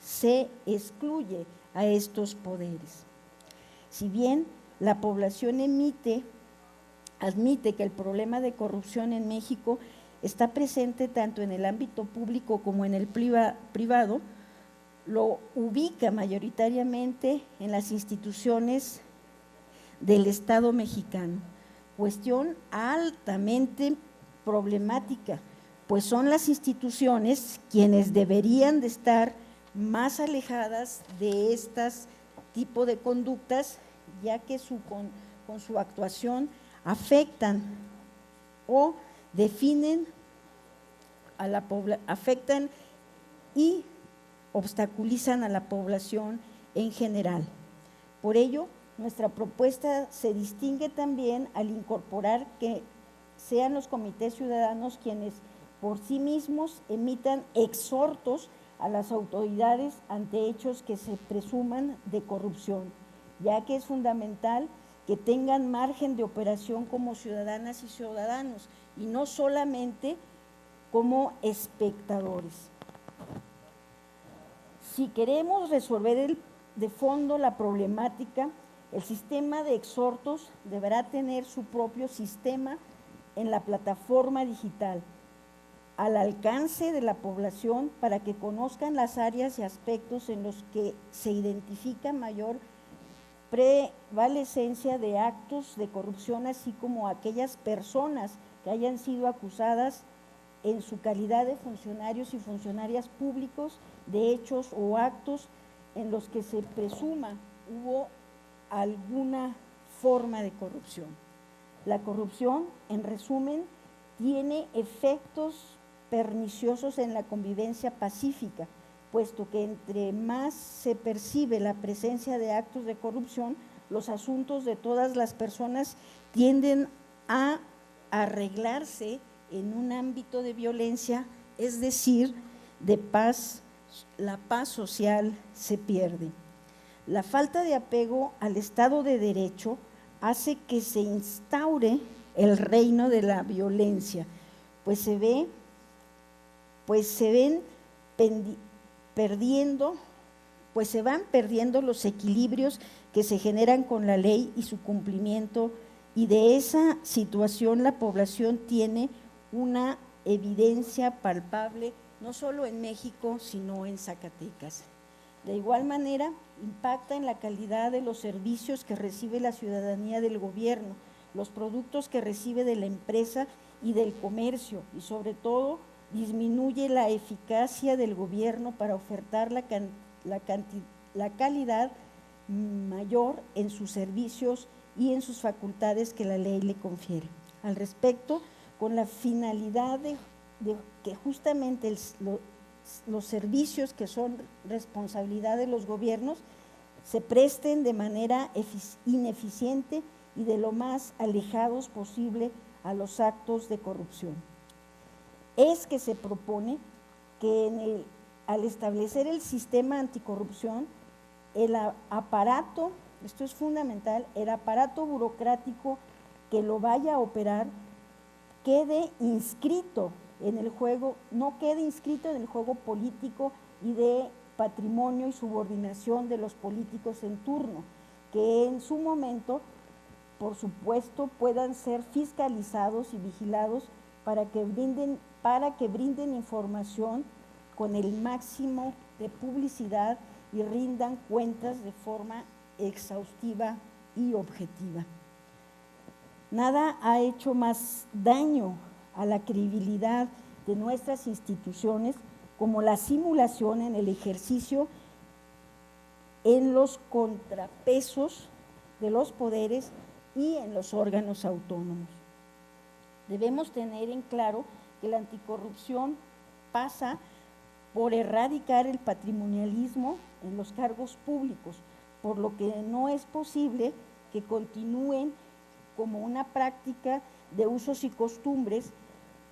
se excluye a estos poderes. Si bien la población admite que el problema de corrupción en México está presente tanto en el ámbito público como en el privado, lo ubica mayoritariamente en las instituciones del Estado mexicano, cuestión altamente problemática, pues son las instituciones quienes deberían de estar más alejadas de estas tipo de conductas, ya que con su actuación afectan o definen a la afectan y obstaculizan a la población en general. Por ello, nuestra propuesta se distingue también al incorporar que sean los comités ciudadanos quienes por sí mismos emitan exhortos a las autoridades ante hechos que se presuman de corrupción, ya que es fundamental que tengan margen de operación como ciudadanas y ciudadanos y no solamente como espectadores. Si queremos resolver de fondo la problemática, el sistema de exhortos deberá tener su propio sistema en la plataforma digital, al alcance de la población para que conozcan las áreas y aspectos en los que se identifica mayor prevalecencia de actos de corrupción, así como aquellas personas que hayan sido acusadas en su calidad de funcionarios y funcionarias públicos de hechos o actos en los que se presuma hubo alguna forma de corrupción. La corrupción, en resumen, tiene efectos perniciosos en la convivencia pacífica, puesto que entre más se percibe la presencia de actos de corrupción, los asuntos de todas las personas tienden a arreglarse en un ámbito de violencia, es decir, de paz, la paz social se pierde. La falta de apego al Estado de Derecho hace que se instaure el reino de la violencia, pues se van perdiendo los equilibrios que se generan con la ley y su cumplimiento, y de esa situación la población tiene una evidencia palpable, no solo en México, sino en Zacatecas. De igual manera, impacta en la calidad de los servicios que recibe la ciudadanía del gobierno, los productos que recibe de la empresa y del comercio, y sobre todo disminuye la eficacia del gobierno para ofertar la calidad mayor en sus servicios y en sus facultades que la ley le confiere. Al respecto, con la finalidad de que justamente los servicios que son responsabilidad de los gobiernos se presten de manera ineficiente y de lo más alejados posible a los actos de corrupción. Es que se propone que al establecer el sistema anticorrupción, el aparato, esto es fundamental, el aparato burocrático que lo vaya a operar quede inscrito en el juego, no quede inscrito en el juego político y de patrimonio y subordinación de los políticos en turno, que en su momento, por supuesto, puedan ser fiscalizados y vigilados para que brinden información con el máximo de publicidad y rindan cuentas de forma exhaustiva y objetiva. Nada ha hecho más daño a la credibilidad de nuestras instituciones como la simulación en el ejercicio en los contrapesos de los poderes y en los órganos autónomos. Debemos tener en claro que la anticorrupción pasa por erradicar el patrimonialismo en los cargos públicos, por lo que no es posible que continúen como una práctica de usos y costumbres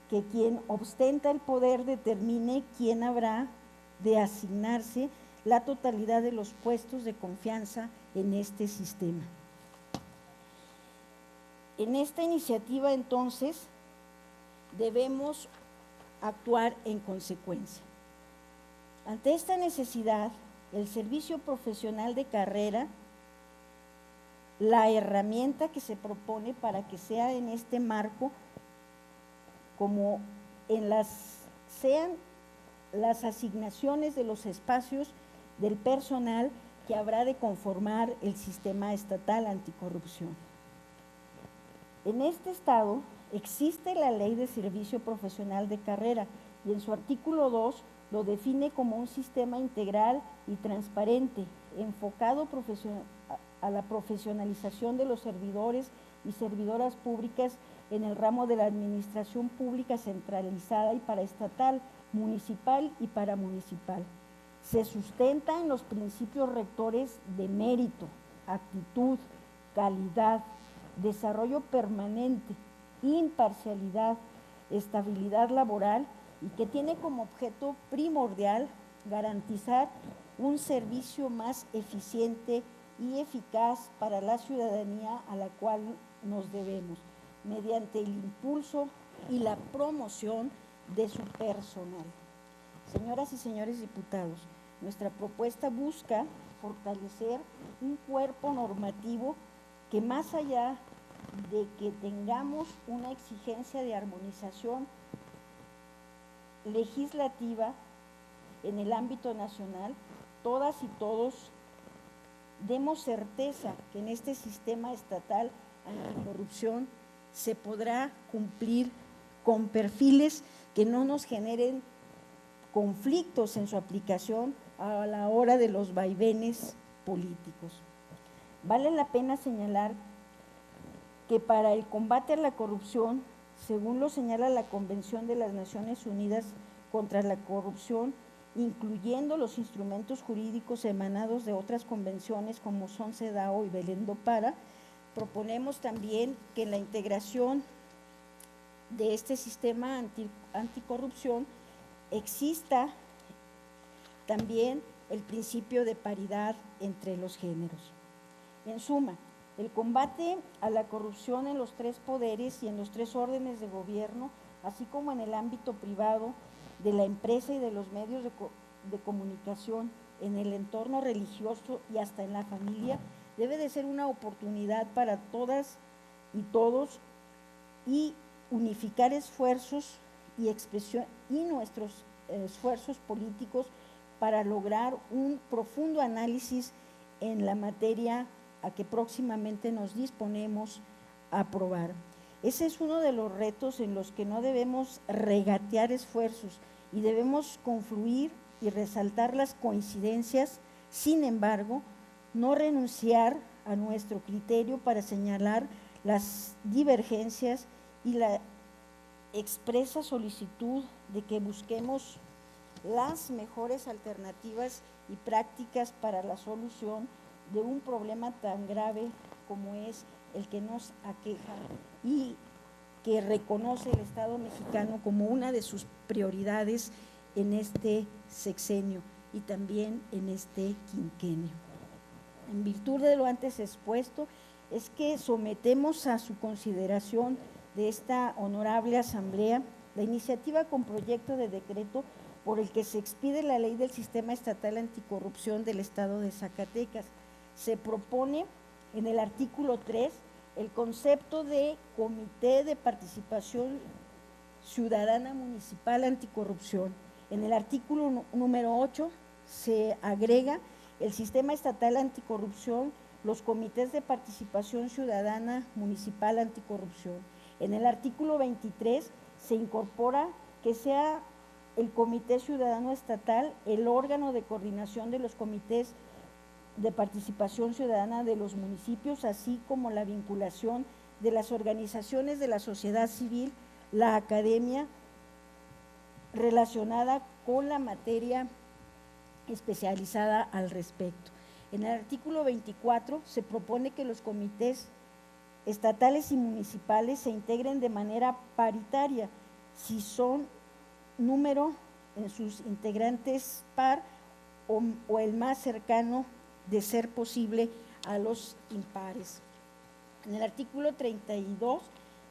que quien ostenta el poder determine quién habrá de asignarse la totalidad de los puestos de confianza en este sistema. En esta iniciativa, entonces, debemos actuar en consecuencia. Ante esta necesidad, el servicio profesional de carrera, la herramienta que se propone para que sea en este marco, como sean las asignaciones de los espacios del personal que habrá de conformar el sistema estatal anticorrupción. En este estado existe la Ley de Servicio Profesional de Carrera y en su artículo 2 lo define como un sistema integral y transparente, enfocado a la profesionalización de los servidores y servidoras públicas en el ramo de la administración pública centralizada y paraestatal, municipal y paramunicipal. Se sustenta en los principios rectores de mérito, actitud, calidad, desarrollo permanente, imparcialidad, estabilidad laboral y que tiene como objeto primordial garantizar un servicio más eficiente y eficaz para la ciudadanía a la cual nos debemos, mediante el impulso y la promoción de su personal. Señoras y señores diputados, nuestra propuesta busca fortalecer un cuerpo normativo que más allá de que tengamos una exigencia de armonización legislativa en el ámbito nacional, todas y todos demos certeza que en este sistema estatal anticorrupción se podrá cumplir con perfiles que no nos generen conflictos en su aplicación a la hora de los vaivenes políticos. Vale la pena señalar que para el combate a la corrupción, según lo señala la Convención de las Naciones Unidas contra la Corrupción, incluyendo los instrumentos jurídicos emanados de otras convenciones como son CEDAW y Belén do Pará, proponemos también que en la integración de este sistema anticorrupción exista también el principio de paridad entre los géneros. En suma, el combate a la corrupción en los tres poderes y en los tres órdenes de gobierno, así como en el ámbito privado, de la empresa y de los medios de comunicación, en el entorno religioso y hasta en la familia, debe de ser una oportunidad para todas y todos y unificar esfuerzos y expresión y nuestros esfuerzos políticos para lograr un profundo análisis en la materia a que próximamente nos disponemos a aprobar. Ese es uno de los retos en los que no debemos regatear esfuerzos y debemos confluir y resaltar las coincidencias, sin embargo, no renunciar a nuestro criterio para señalar las divergencias y la expresa solicitud de que busquemos las mejores alternativas y prácticas para la solución de un problema tan grave como es el que nos aqueja y que reconoce el Estado mexicano como una de sus prioridades en este sexenio y también en este quinquenio. En virtud de lo antes expuesto, es que sometemos a su consideración de esta honorable asamblea la iniciativa con proyecto de decreto por el que se expide la Ley del Sistema Estatal Anticorrupción del Estado de Zacatecas. Se propone en el artículo 3 el concepto de Comité de Participación Ciudadana Municipal Anticorrupción. En el artículo número 8 se agrega el Sistema Estatal Anticorrupción, los Comités de Participación Ciudadana Municipal Anticorrupción. En el artículo 23 se incorpora que sea el Comité Ciudadano Estatal el órgano de coordinación de los comités de participación ciudadana de los municipios, así como la vinculación de las organizaciones de la sociedad civil, la academia, relacionada con la materia especializada al respecto. En el artículo 24 se propone que los comités estatales y municipales se integren de manera paritaria, si son número en sus integrantes par o el más cercano de ser posible a los impares. En el artículo 32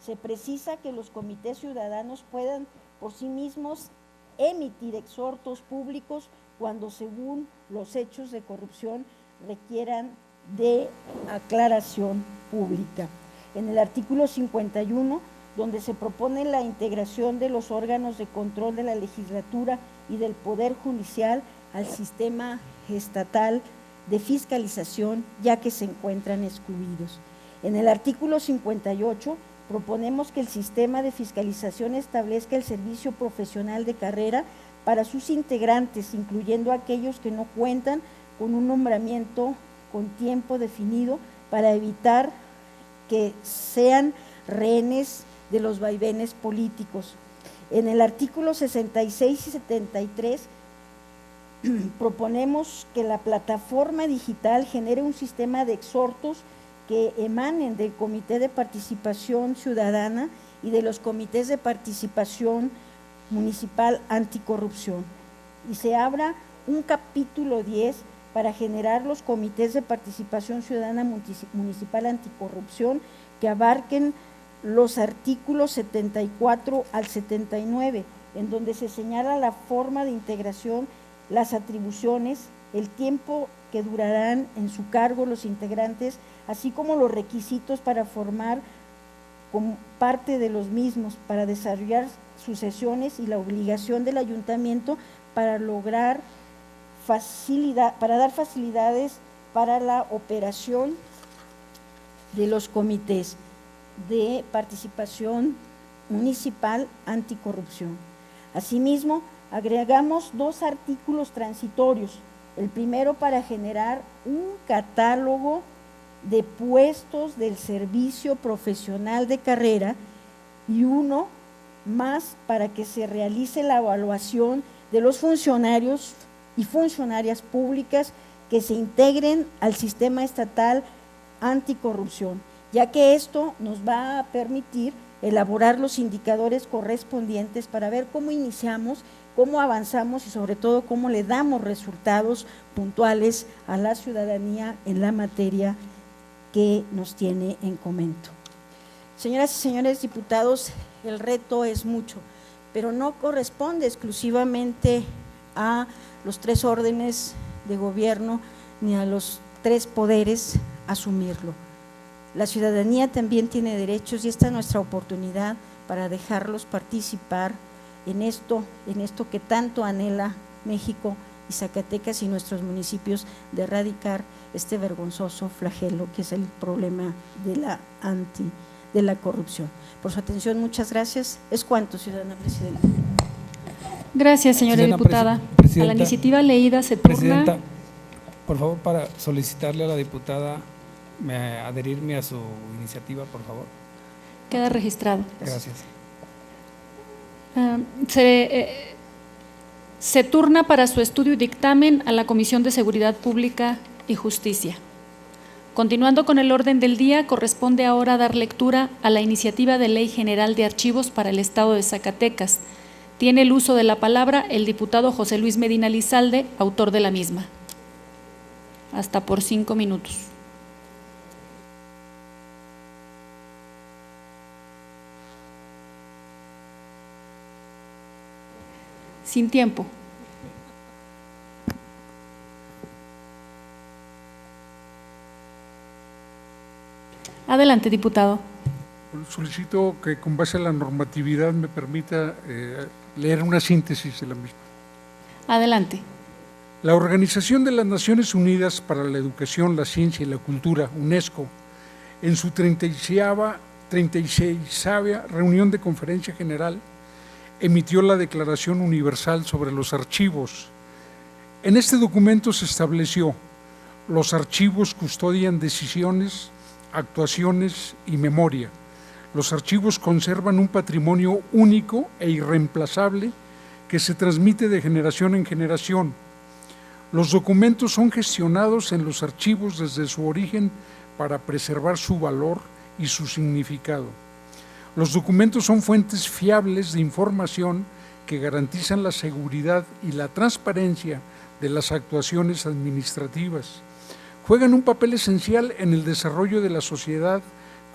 Se precisa que los comités ciudadanos puedan por sí mismos emitir exhortos públicos cuando, según los hechos de corrupción, requieran de aclaración pública. En el artículo 51, donde se propone la integración de los órganos de control de la legislatura y del Poder Judicial al sistema estatal de fiscalización, ya que se encuentran excluidos. En el artículo 58, proponemos que el sistema de fiscalización establezca el servicio profesional de carrera para sus integrantes, incluyendo aquellos que no cuentan con un nombramiento con tiempo definido, para evitar que sean rehenes de los vaivenes políticos. En el artículo 66 y 73 proponemos que la plataforma digital genere un sistema de exhortos que emanen del Comité de Participación Ciudadana y de los comités de participación municipal anticorrupción, y se abra un capítulo 10 para generar los comités de participación ciudadana municipal anticorrupción que abarquen los artículos 74 al 79, en donde se señala la forma de integración, las atribuciones, el tiempo que durarán en su cargo los integrantes, así como los requisitos para formar como parte de los mismos, para desarrollar sus sesiones y la obligación del ayuntamiento para lograr para dar facilidades para la operación de los comités de participación municipal anticorrupción. Asimismo, agregamos 2 artículos transitorios, el primero para generar un catálogo de puestos del servicio profesional de carrera y uno más para que se realice la evaluación de los funcionarios y funcionarias públicas que se integren al sistema estatal anticorrupción, ya que esto nos va a permitir elaborar los indicadores correspondientes para ver cómo iniciamos, cómo avanzamos y sobre todo cómo le damos resultados puntuales a la ciudadanía en la materia que nos tiene en comento. Señoras y señores diputados, el reto es mucho, pero no corresponde exclusivamente a los 3 órdenes de gobierno ni a los 3 poderes asumirlo. La ciudadanía también tiene derechos y esta es nuestra oportunidad para dejarlos participar en esto que tanto anhela México y Zacatecas y nuestros municipios, de erradicar este vergonzoso flagelo que es el problema de la corrupción. Por su atención, muchas gracias. Es cuanto, ciudadana presidenta. Gracias, señora diputada. A la iniciativa leída se turna. Presidenta, por favor, para solicitarle a la diputada adherirme a su iniciativa, por favor. Queda registrado. Gracias. Se turna para su estudio y dictamen a la Comisión de Seguridad Pública y Justicia. Continuando con el orden del día, corresponde ahora dar lectura a la iniciativa de Ley General de Archivos para el Estado de Zacatecas. Tiene el uso de la palabra el diputado José Luis Medina Lizalde, autor de la misma. Hasta por 5 minutos. Sin tiempo. Adelante, diputado. Solicito que con base a la normatividad me permita leer una síntesis de la misma. Adelante. La Organización de las Naciones Unidas para la Educación, la Ciencia y la Cultura, UNESCO, en su 36ª reunión de conferencia general, emitió la Declaración Universal sobre los Archivos. En este documento se estableció: los archivos custodian decisiones, actuaciones y memoria. Los archivos conservan un patrimonio único e irreemplazable que se transmite de generación en generación. Los documentos son gestionados en los archivos desde su origen para preservar su valor y su significado. Los documentos son fuentes fiables de información que garantizan la seguridad y la transparencia de las actuaciones administrativas. Juegan un papel esencial en el desarrollo de la sociedad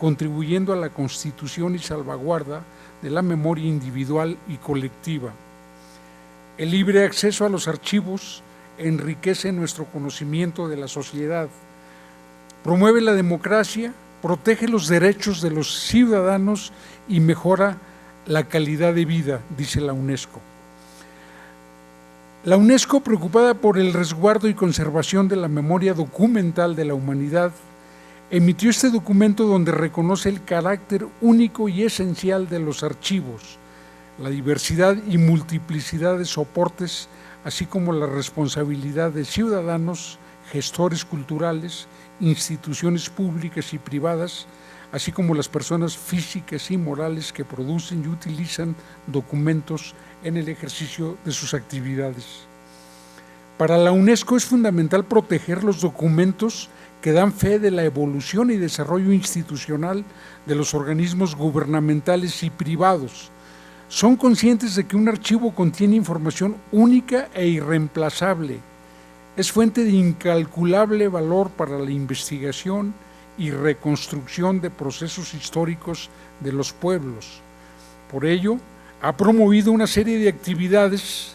contribuyendo a la constitución y salvaguarda de la memoria individual y colectiva. El libre acceso a los archivos enriquece nuestro conocimiento de la sociedad, promueve la democracia, protege los derechos de los ciudadanos y mejora la calidad de vida, dice la UNESCO. La UNESCO, preocupada por el resguardo y conservación de la memoria documental de la humanidad, emitió este documento donde reconoce el carácter único y esencial de los archivos, la diversidad y multiplicidad de soportes, así como la responsabilidad de ciudadanos, gestores culturales, instituciones públicas y privadas, así como las personas físicas y morales que producen y utilizan documentos en el ejercicio de sus actividades. Para la UNESCO es fundamental proteger los documentos que dan fe de la evolución y desarrollo institucional de los organismos gubernamentales y privados. Son conscientes de que un archivo contiene información única e irreemplazable. Es fuente de incalculable valor para la investigación y reconstrucción de procesos históricos de los pueblos. Por ello, ha promovido una serie de actividades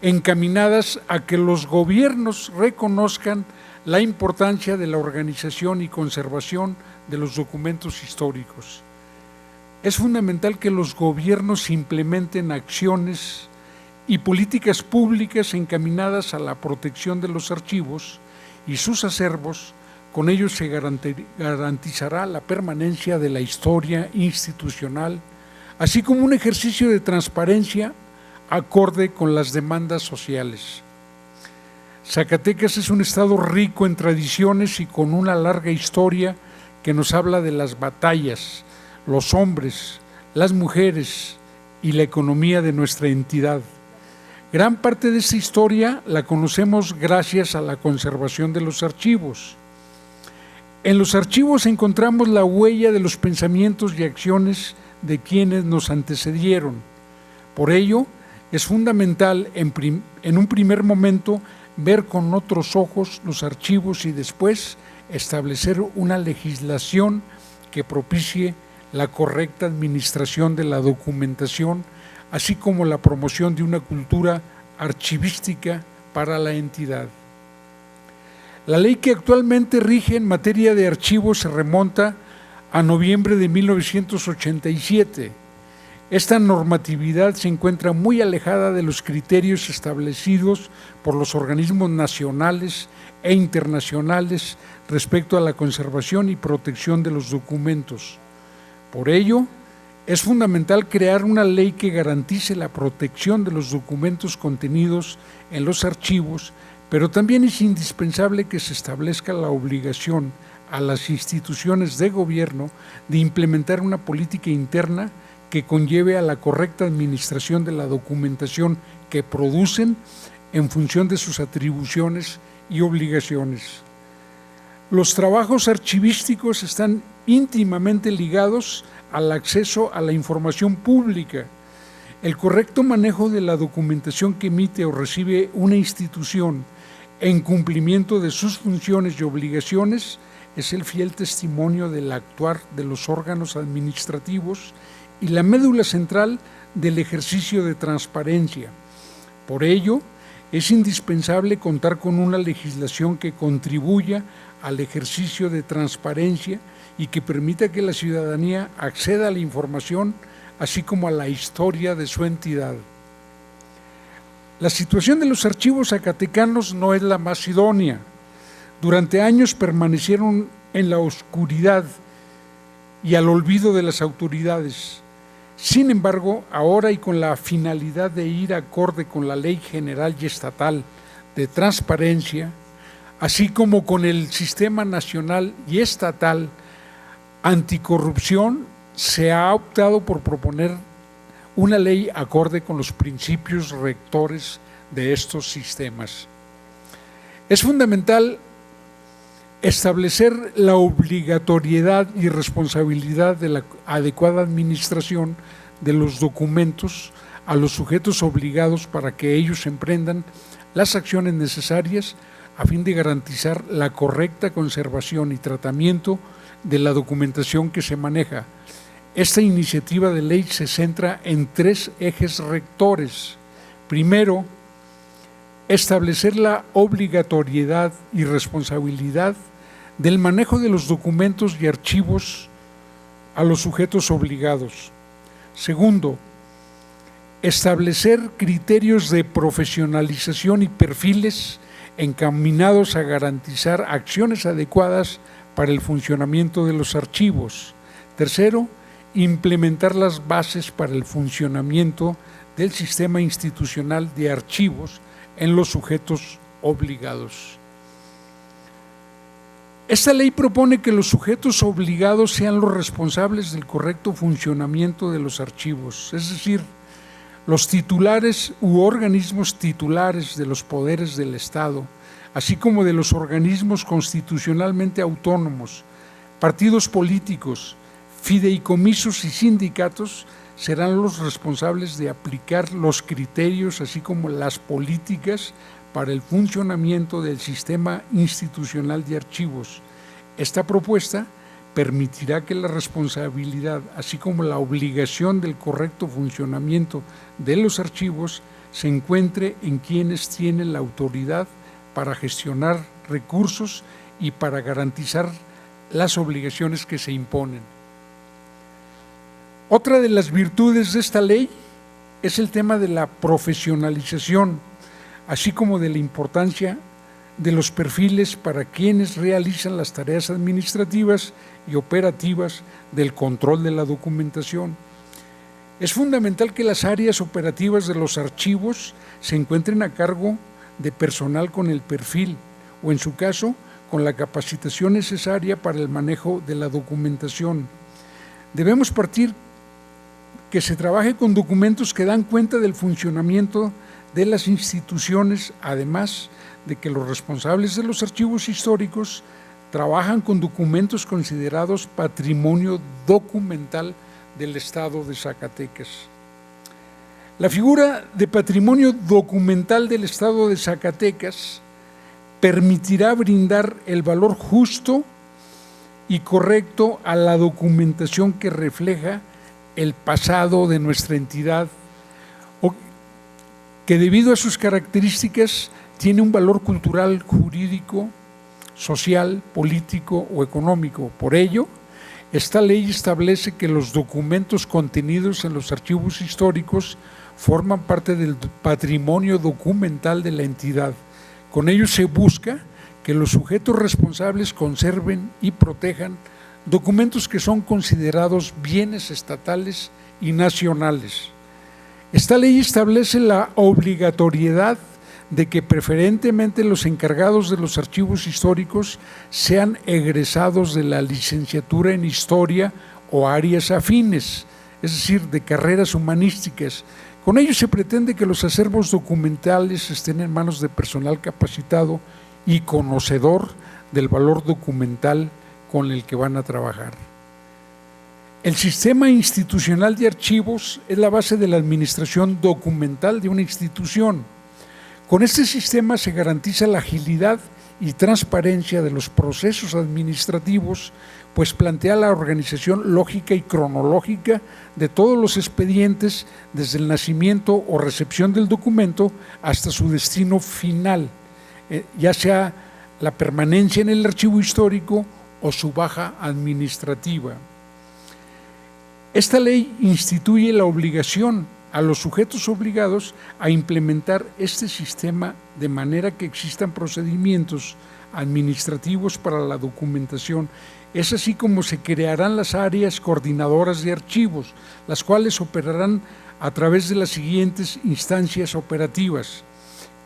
encaminadas a que los gobiernos reconozcan la importancia de la organización y conservación de los documentos históricos. Es fundamental que los gobiernos implementen acciones y políticas públicas encaminadas a la protección de los archivos y sus acervos. Con ello se garantizará la permanencia de la historia institucional, así como un ejercicio de transparencia acorde con las demandas sociales. Zacatecas es un estado rico en tradiciones y con una larga historia que nos habla de las batallas, los hombres, las mujeres y la economía de nuestra entidad. Gran parte de esta historia la conocemos gracias a la conservación de los archivos. En los archivos encontramos la huella de los pensamientos y acciones de quienes nos antecedieron. Por ello, es fundamental en un primer momento ver con otros ojos los archivos y después establecer una legislación que propicie la correcta administración de la documentación, así como la promoción de una cultura archivística para la entidad. La ley que actualmente rige en materia de archivos se remonta a noviembre de 1987. Esta normatividad se encuentra muy alejada de los criterios establecidos por los organismos nacionales e internacionales respecto a la conservación y protección de los documentos. Por ello, es fundamental crear una ley que garantice la protección de los documentos contenidos en los archivos, pero también es indispensable que se establezca la obligación a las instituciones de gobierno de implementar una política interna que conlleve a la correcta administración de la documentación que producen en función de sus atribuciones y obligaciones. Los trabajos archivísticos están íntimamente ligados al acceso a la información pública. El correcto manejo de la documentación que emite o recibe una institución en cumplimiento de sus funciones y obligaciones es el fiel testimonio del actuar de los órganos administrativos y la médula central del ejercicio de transparencia. Por ello, es indispensable contar con una legislación que contribuya al ejercicio de transparencia y que permita que la ciudadanía acceda a la información, así como a la historia de su entidad. La situación de los archivos zacatecanos no es la más idónea. Durante años permanecieron en la oscuridad y al olvido de las autoridades. Sin embargo, ahora y con la finalidad de ir acorde con la Ley General y Estatal de Transparencia, así como con el Sistema Nacional y Estatal Anticorrupción, se ha optado por proponer una ley acorde con los principios rectores de estos sistemas. Es fundamental establecer la obligatoriedad y responsabilidad de la adecuada administración de los documentos a los sujetos obligados para que ellos emprendan las acciones necesarias a fin de garantizar la correcta conservación y tratamiento de la documentación que se maneja. Esta iniciativa de ley se centra en 3 ejes rectores. Primero, establecer la obligatoriedad y responsabilidad del manejo de los documentos y archivos a los sujetos obligados. Segundo, establecer criterios de profesionalización y perfiles encaminados a garantizar acciones adecuadas para el funcionamiento de los archivos. Tercero, implementar las bases para el funcionamiento del sistema institucional de archivos en los sujetos obligados. Esta ley propone que los sujetos obligados sean los responsables del correcto funcionamiento de los archivos, es decir, los titulares u organismos titulares de los poderes del Estado, así como de los organismos constitucionalmente autónomos, partidos políticos, fideicomisos y sindicatos serán los responsables de aplicar los criterios, así como las políticas para el funcionamiento del sistema institucional de archivos. Esta propuesta permitirá que la responsabilidad, así como la obligación del correcto funcionamiento de los archivos, se encuentre en quienes tienen la autoridad para gestionar recursos y para garantizar las obligaciones que se imponen. Otra de las virtudes de esta ley es el tema de la profesionalización, así como de la importancia de los perfiles para quienes realizan las tareas administrativas y operativas del control de la documentación. Es fundamental que las áreas operativas de los archivos se encuentren a cargo de personal con el perfil o, en su caso, con la capacitación necesaria para el manejo de la documentación. Debemos partir que se trabaje con documentos que dan cuenta del funcionamiento de las instituciones, además de que los responsables de los archivos históricos trabajan con documentos considerados patrimonio documental del Estado de Zacatecas. La figura de patrimonio documental del Estado de Zacatecas permitirá brindar el valor justo y correcto a la documentación que refleja el pasado de nuestra entidad, o que debido a sus características tiene un valor cultural, jurídico, social, político o económico. Por ello, esta ley establece que los documentos contenidos en los archivos históricos forman parte del patrimonio documental de la entidad. Con ello se busca que los sujetos responsables conserven y protejan documentos que son considerados bienes estatales y nacionales. Esta ley establece la obligatoriedad de que preferentemente los encargados de los archivos históricos sean egresados de la licenciatura en Historia o áreas afines, es decir, de carreras humanísticas. Con ello se pretende que los acervos documentales estén en manos de personal capacitado y conocedor del valor documental con el que van a trabajar. El sistema institucional de archivos es la base de la administración documental de una institución. Con este sistema se garantiza la agilidad y transparencia de los procesos administrativos, pues plantea la organización lógica y cronológica de todos los expedientes desde el nacimiento o recepción del documento hasta su destino final, ya sea la permanencia en el archivo histórico o su baja administrativa. Esta ley instituye la obligación a los sujetos obligados a implementar este sistema de manera que existan procedimientos administrativos para la documentación. Es así como se crearán las áreas coordinadoras de archivos, las cuales operarán a través de las siguientes instancias operativas: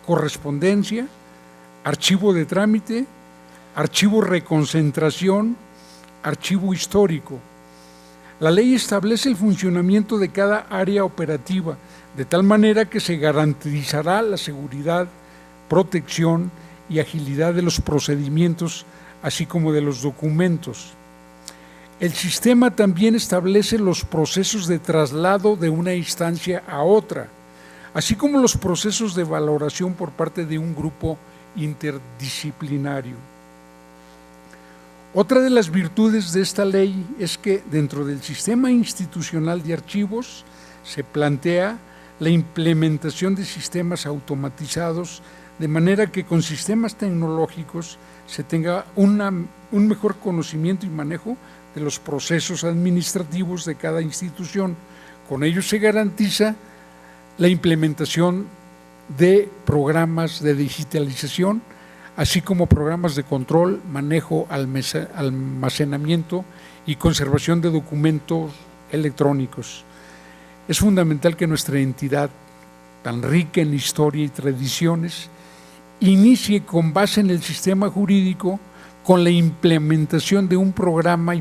correspondencia, archivo de trámite, archivo reconcentración, archivo histórico. La ley establece el funcionamiento de cada área operativa, de tal manera que se garantizará la seguridad, protección y agilidad de los procedimientos, así como de los documentos. El sistema también establece los procesos de traslado de una instancia a otra, así como los procesos de valoración por parte de un grupo interdisciplinario. Otra de las virtudes de esta ley es que dentro del sistema institucional de archivos se plantea la implementación de sistemas automatizados, de manera que con sistemas tecnológicos se tenga un mejor conocimiento y manejo de los procesos administrativos de cada institución. Con ello se garantiza la implementación de programas de digitalización, así como programas de control, manejo, almacenamiento y conservación de documentos electrónicos. Es fundamental que nuestra entidad, tan rica en historia y tradiciones, inicie con base en el sistema jurídico con la implementación de un programa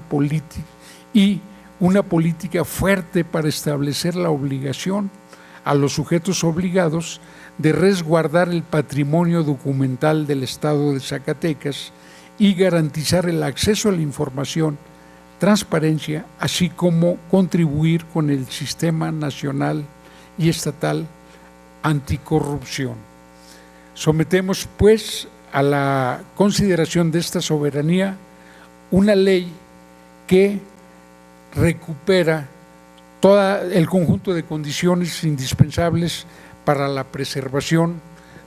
y una política fuerte para establecer la obligación a los sujetos obligados de resguardar el patrimonio documental del Estado de Zacatecas y garantizar el acceso a la información, transparencia, así como contribuir con el sistema nacional y estatal anticorrupción. Sometemos, pues, a la consideración de esta soberanía una ley que recupera todo el conjunto de condiciones indispensables para la preservación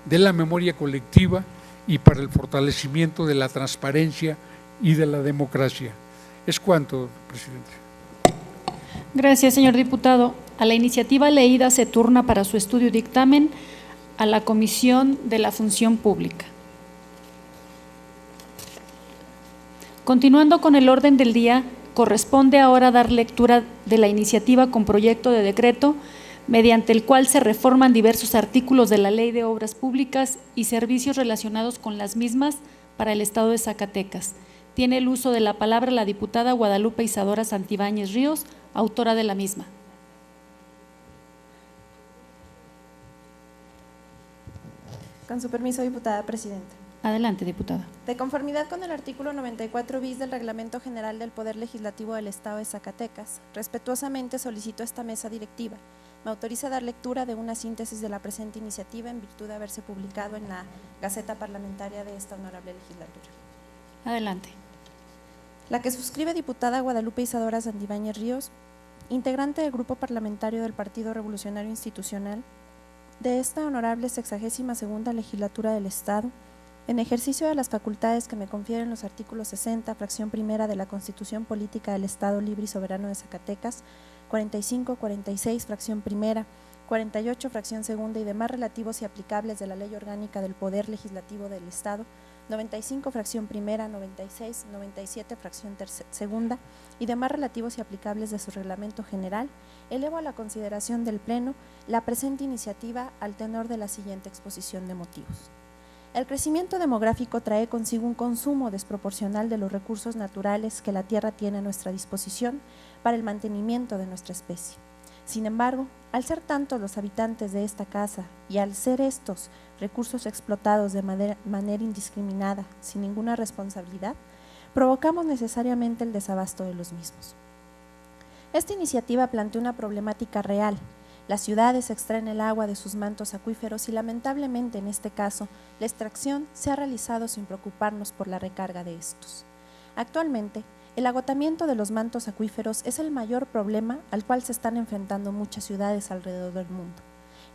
de la memoria colectiva y para el fortalecimiento de la transparencia y de la democracia. Es cuanto, presidente. Gracias, señor diputado. A la iniciativa leída se turna para su estudio y dictamen a la Comisión de la Función Pública. Continuando con el orden del día, corresponde ahora dar lectura de la iniciativa con proyecto de decreto mediante el cual se reforman diversos artículos de la Ley de Obras Públicas y servicios relacionados con las mismas para el Estado de Zacatecas. Tiene el uso de la palabra la diputada Guadalupe Isadora Santibáñez Ríos, autora de la misma. Con su permiso, diputada presidenta. Adelante, diputada. De conformidad con el artículo 94 bis del Reglamento General del Poder Legislativo del Estado de Zacatecas, respetuosamente solicito a esta mesa directiva me autoriza a dar lectura de una síntesis de la presente iniciativa en virtud de haberse publicado en la Gaceta Parlamentaria de esta honorable legislatura. Adelante. La que suscribe diputada Guadalupe Isadora Santibáñez Ríos, integrante del Grupo Parlamentario del Partido Revolucionario Institucional, de esta honorable 62ª legislatura del Estado, en ejercicio de las facultades que me confieren los artículos 60, fracción primera de la Constitución Política del Estado Libre y Soberano de Zacatecas, 45, 46, fracción primera, 48, fracción segunda y demás relativos y aplicables de la Ley Orgánica del Poder Legislativo del Estado, 95, fracción primera, 96, 97, fracción segunda y demás relativos y aplicables de su reglamento general, elevo a la consideración del Pleno la presente iniciativa al tenor de la siguiente exposición de motivos. El crecimiento demográfico trae consigo un consumo desproporcional de los recursos naturales que la tierra tiene a nuestra disposición para el mantenimiento de nuestra especie. Sin embargo, al ser tantos los habitantes de esta casa y al ser estos recursos explotados de manera indiscriminada, sin ninguna responsabilidad, provocamos necesariamente el desabasto de los mismos. Esta iniciativa plantea una problemática real. Las ciudades extraen el agua de sus mantos acuíferos y lamentablemente en este caso la extracción se ha realizado sin preocuparnos por la recarga de estos. Actualmente, el agotamiento de los mantos acuíferos es el mayor problema al cual se están enfrentando muchas ciudades alrededor del mundo.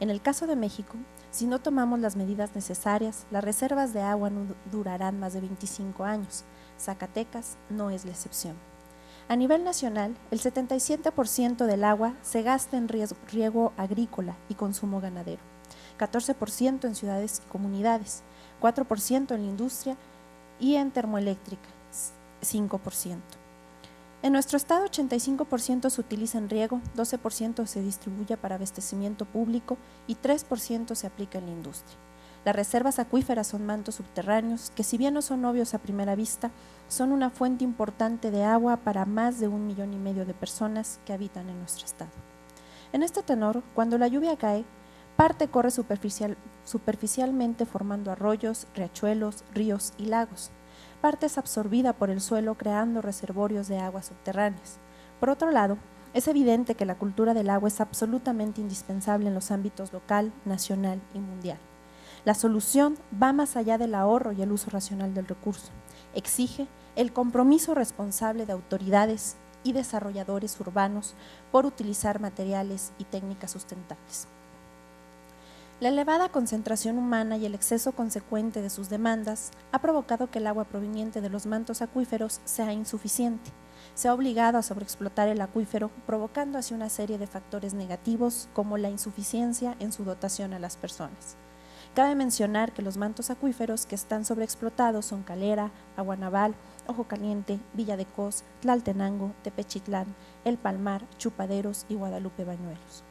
En el caso de México, si no tomamos las medidas necesarias, las reservas de agua no durarán más de 25 años. Zacatecas no es la excepción. A nivel nacional, el 77% del agua se gasta en riego agrícola y consumo ganadero, 14% en ciudades y comunidades, 4% en la industria y en termoeléctrica, 5%. En nuestro estado, 85% se utiliza en riego, 12% se distribuye para abastecimiento público y 3% se aplica en la industria. Las reservas acuíferas son mantos subterráneos que, si bien no son obvios a primera vista, son una fuente importante de agua para más de 1,5 millones de personas que habitan en nuestro estado. En este tenor, cuando la lluvia cae, parte corre superficialmente formando arroyos, riachuelos, ríos y lagos. Parte es absorbida por el suelo creando reservorios de aguas subterráneas. Por otro lado, es evidente que la cultura del agua es absolutamente indispensable en los ámbitos local, nacional y mundial. La solución va más allá del ahorro y el uso racional del recurso. Exige el compromiso responsable de autoridades y desarrolladores urbanos por utilizar materiales y técnicas sustentables. La elevada concentración humana y el exceso consecuente de sus demandas ha provocado que el agua proveniente de los mantos acuíferos sea insuficiente. Se ha obligado a sobreexplotar el acuífero, provocando así una serie de factores negativos como la insuficiencia en su dotación a las personas. Cabe mencionar que los mantos acuíferos que están sobreexplotados son Calera, Agua Naval, Ojo Caliente, Villa de Cos, Tlaltenango, Tepechitlán, El Palmar, Chupaderos y Guadalupe Bañuelos.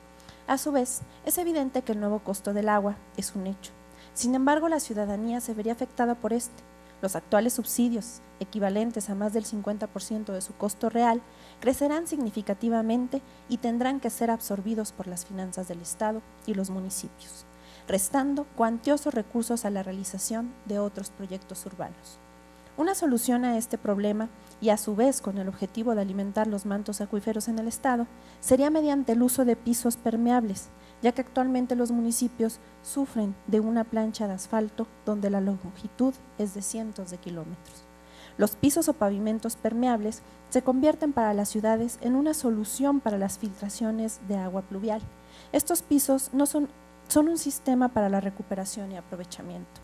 A su vez, es evidente que el nuevo costo del agua es un hecho. Sin embargo, la ciudadanía se vería afectada por este. Los actuales subsidios, equivalentes a más del 50% de su costo real, crecerán significativamente y tendrán que ser absorbidos por las finanzas del Estado y los municipios, restando cuantiosos recursos a la realización de otros proyectos urbanos. Una solución a este problema, y a su vez con el objetivo de alimentar los mantos acuíferos en el Estado, sería mediante el uso de pisos permeables, ya que actualmente los municipios sufren de una plancha de asfalto donde la longitud es de cientos de kilómetros. Los pisos o pavimentos permeables se convierten para las ciudades en una solución para las filtraciones de agua pluvial. Estos pisos son un sistema para la recuperación y aprovechamiento.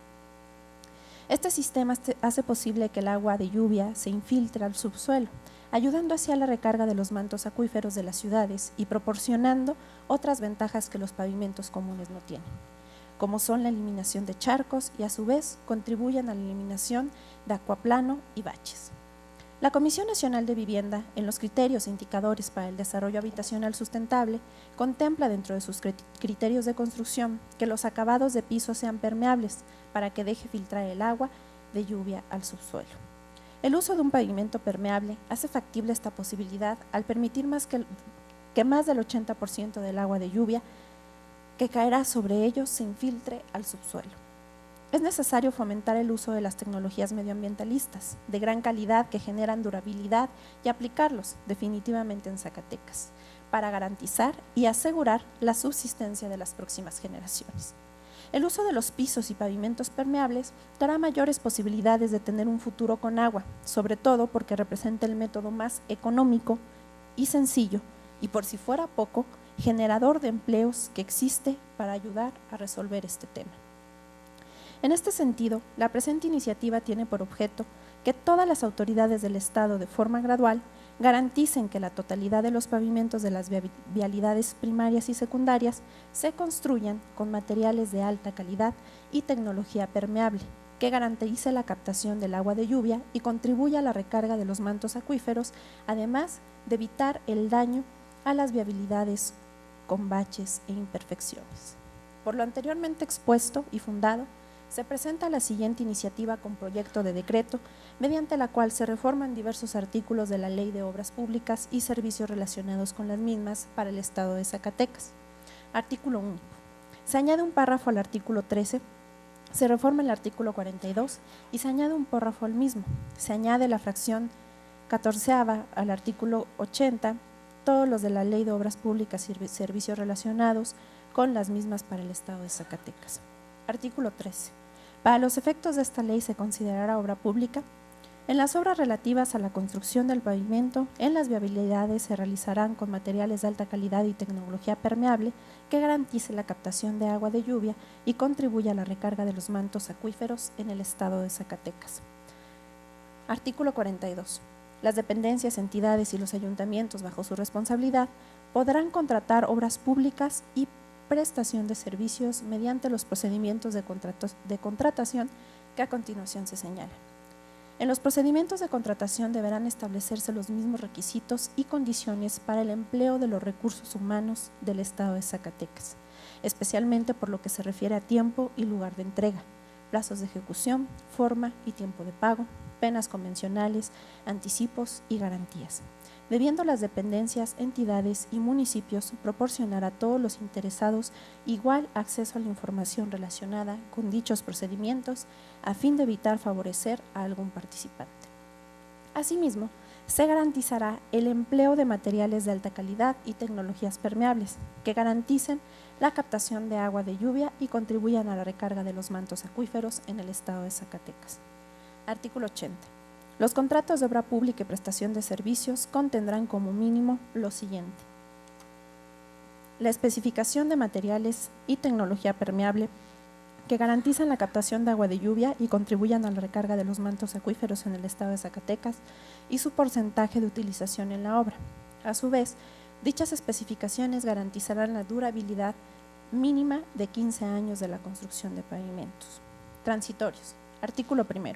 Este sistema hace posible que el agua de lluvia se infiltre al subsuelo, ayudando así a la recarga de los mantos acuíferos de las ciudades y proporcionando otras ventajas que los pavimentos comunes no tienen, como son la eliminación de charcos y a su vez contribuyen a la eliminación de acuaplano y baches. La Comisión Nacional de Vivienda, en los criterios e indicadores para el desarrollo habitacional sustentable, contempla dentro de sus criterios de construcción que los acabados de piso sean permeables para que deje filtrar el agua de lluvia al subsuelo. El uso de un pavimento permeable hace factible esta posibilidad al permitir que más del 80% del agua de lluvia que caerá sobre ellos se infiltre al subsuelo. Es necesario fomentar el uso de las tecnologías medioambientalistas de gran calidad que generan durabilidad y aplicarlos definitivamente en Zacatecas para garantizar y asegurar la subsistencia de las próximas generaciones. El uso de los pisos y pavimentos permeables dará mayores posibilidades de tener un futuro con agua, sobre todo porque representa el método más económico y sencillo y, por si fuera poco, generador de empleos que existe para ayudar a resolver este tema. En este sentido, la presente iniciativa tiene por objeto que todas las autoridades del Estado, de forma gradual, garanticen que la totalidad de los pavimentos de las vialidades primarias y secundarias se construyan con materiales de alta calidad y tecnología permeable, que garantice la captación del agua de lluvia y contribuya a la recarga de los mantos acuíferos, además de evitar el daño a las viabilidades con baches e imperfecciones. Por lo anteriormente expuesto y fundado, se presenta la siguiente iniciativa con proyecto de decreto, mediante la cual se reforman diversos artículos de la Ley de Obras Públicas y servicios relacionados con las mismas para el Estado de Zacatecas. Artículo único. Se añade un párrafo al artículo 13, se reforma el artículo 42 y se añade un párrafo al mismo. Se añade la fracción 14ª al artículo 80, todos los de la Ley de Obras Públicas y servicios relacionados con las mismas para el Estado de Zacatecas. Artículo 13. Para los efectos de esta ley se considerará obra pública. En las obras relativas a la construcción del pavimento, en las viabilidades se realizarán con materiales de alta calidad y tecnología permeable que garantice la captación de agua de lluvia y contribuya a la recarga de los mantos acuíferos en el Estado de Zacatecas. Artículo 42. Las dependencias, entidades y los ayuntamientos bajo su responsabilidad podrán contratar obras públicas y prestación de servicios mediante los procedimientos de contratación que a continuación se señalan. En los procedimientos de contratación deberán establecerse los mismos requisitos y condiciones para el empleo de los recursos humanos del Estado de Zacatecas, especialmente por lo que se refiere a tiempo y lugar de entrega, plazos de ejecución, forma y tiempo de pago, penas convencionales, anticipos y garantías, debiendo las dependencias, entidades y municipios proporcionar a todos los interesados igual acceso a la información relacionada con dichos procedimientos a fin de evitar favorecer a algún participante. Asimismo, se garantizará el empleo de materiales de alta calidad y tecnologías permeables que garanticen la captación de agua de lluvia y contribuyan a la recarga de los mantos acuíferos en el Estado de Zacatecas. Artículo 80. Los contratos de obra pública y prestación de servicios contendrán como mínimo lo siguiente: la especificación de materiales y tecnología permeable que garantizan la captación de agua de lluvia y contribuyan a la recarga de los mantos acuíferos en el estado de Zacatecas y su porcentaje de utilización en la obra. A su vez, dichas especificaciones garantizarán la durabilidad mínima de 15 años de la construcción de pavimentos. Transitorios. Artículo 1.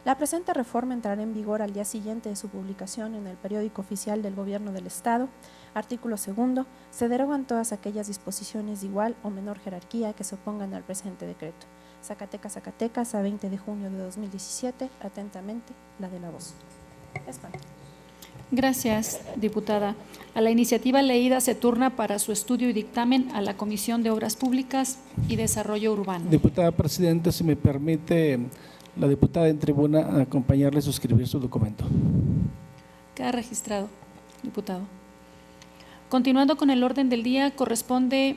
La presente reforma entrará en vigor al día siguiente de su publicación en el periódico oficial del Gobierno del Estado. Artículo 2. Se derogan todas aquellas disposiciones de igual o menor jerarquía que se opongan al presente decreto. Zacatecas, Zacatecas, a 20 de junio de 2017. Atentamente, la de la voz. Gracias, diputada. A la iniciativa leída se turna para su estudio y dictamen a la Comisión de Obras Públicas y Desarrollo Urbano. Diputada presidenta, si me permite la diputada en tribuna acompañarle a suscribir su documento. Queda registrado, diputado. Continuando con el orden del día, corresponde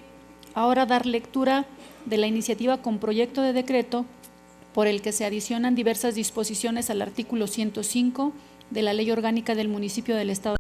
ahora dar lectura de la iniciativa con proyecto de decreto por el que se adicionan diversas disposiciones al artículo 105 de la Ley Orgánica del Municipio del Estado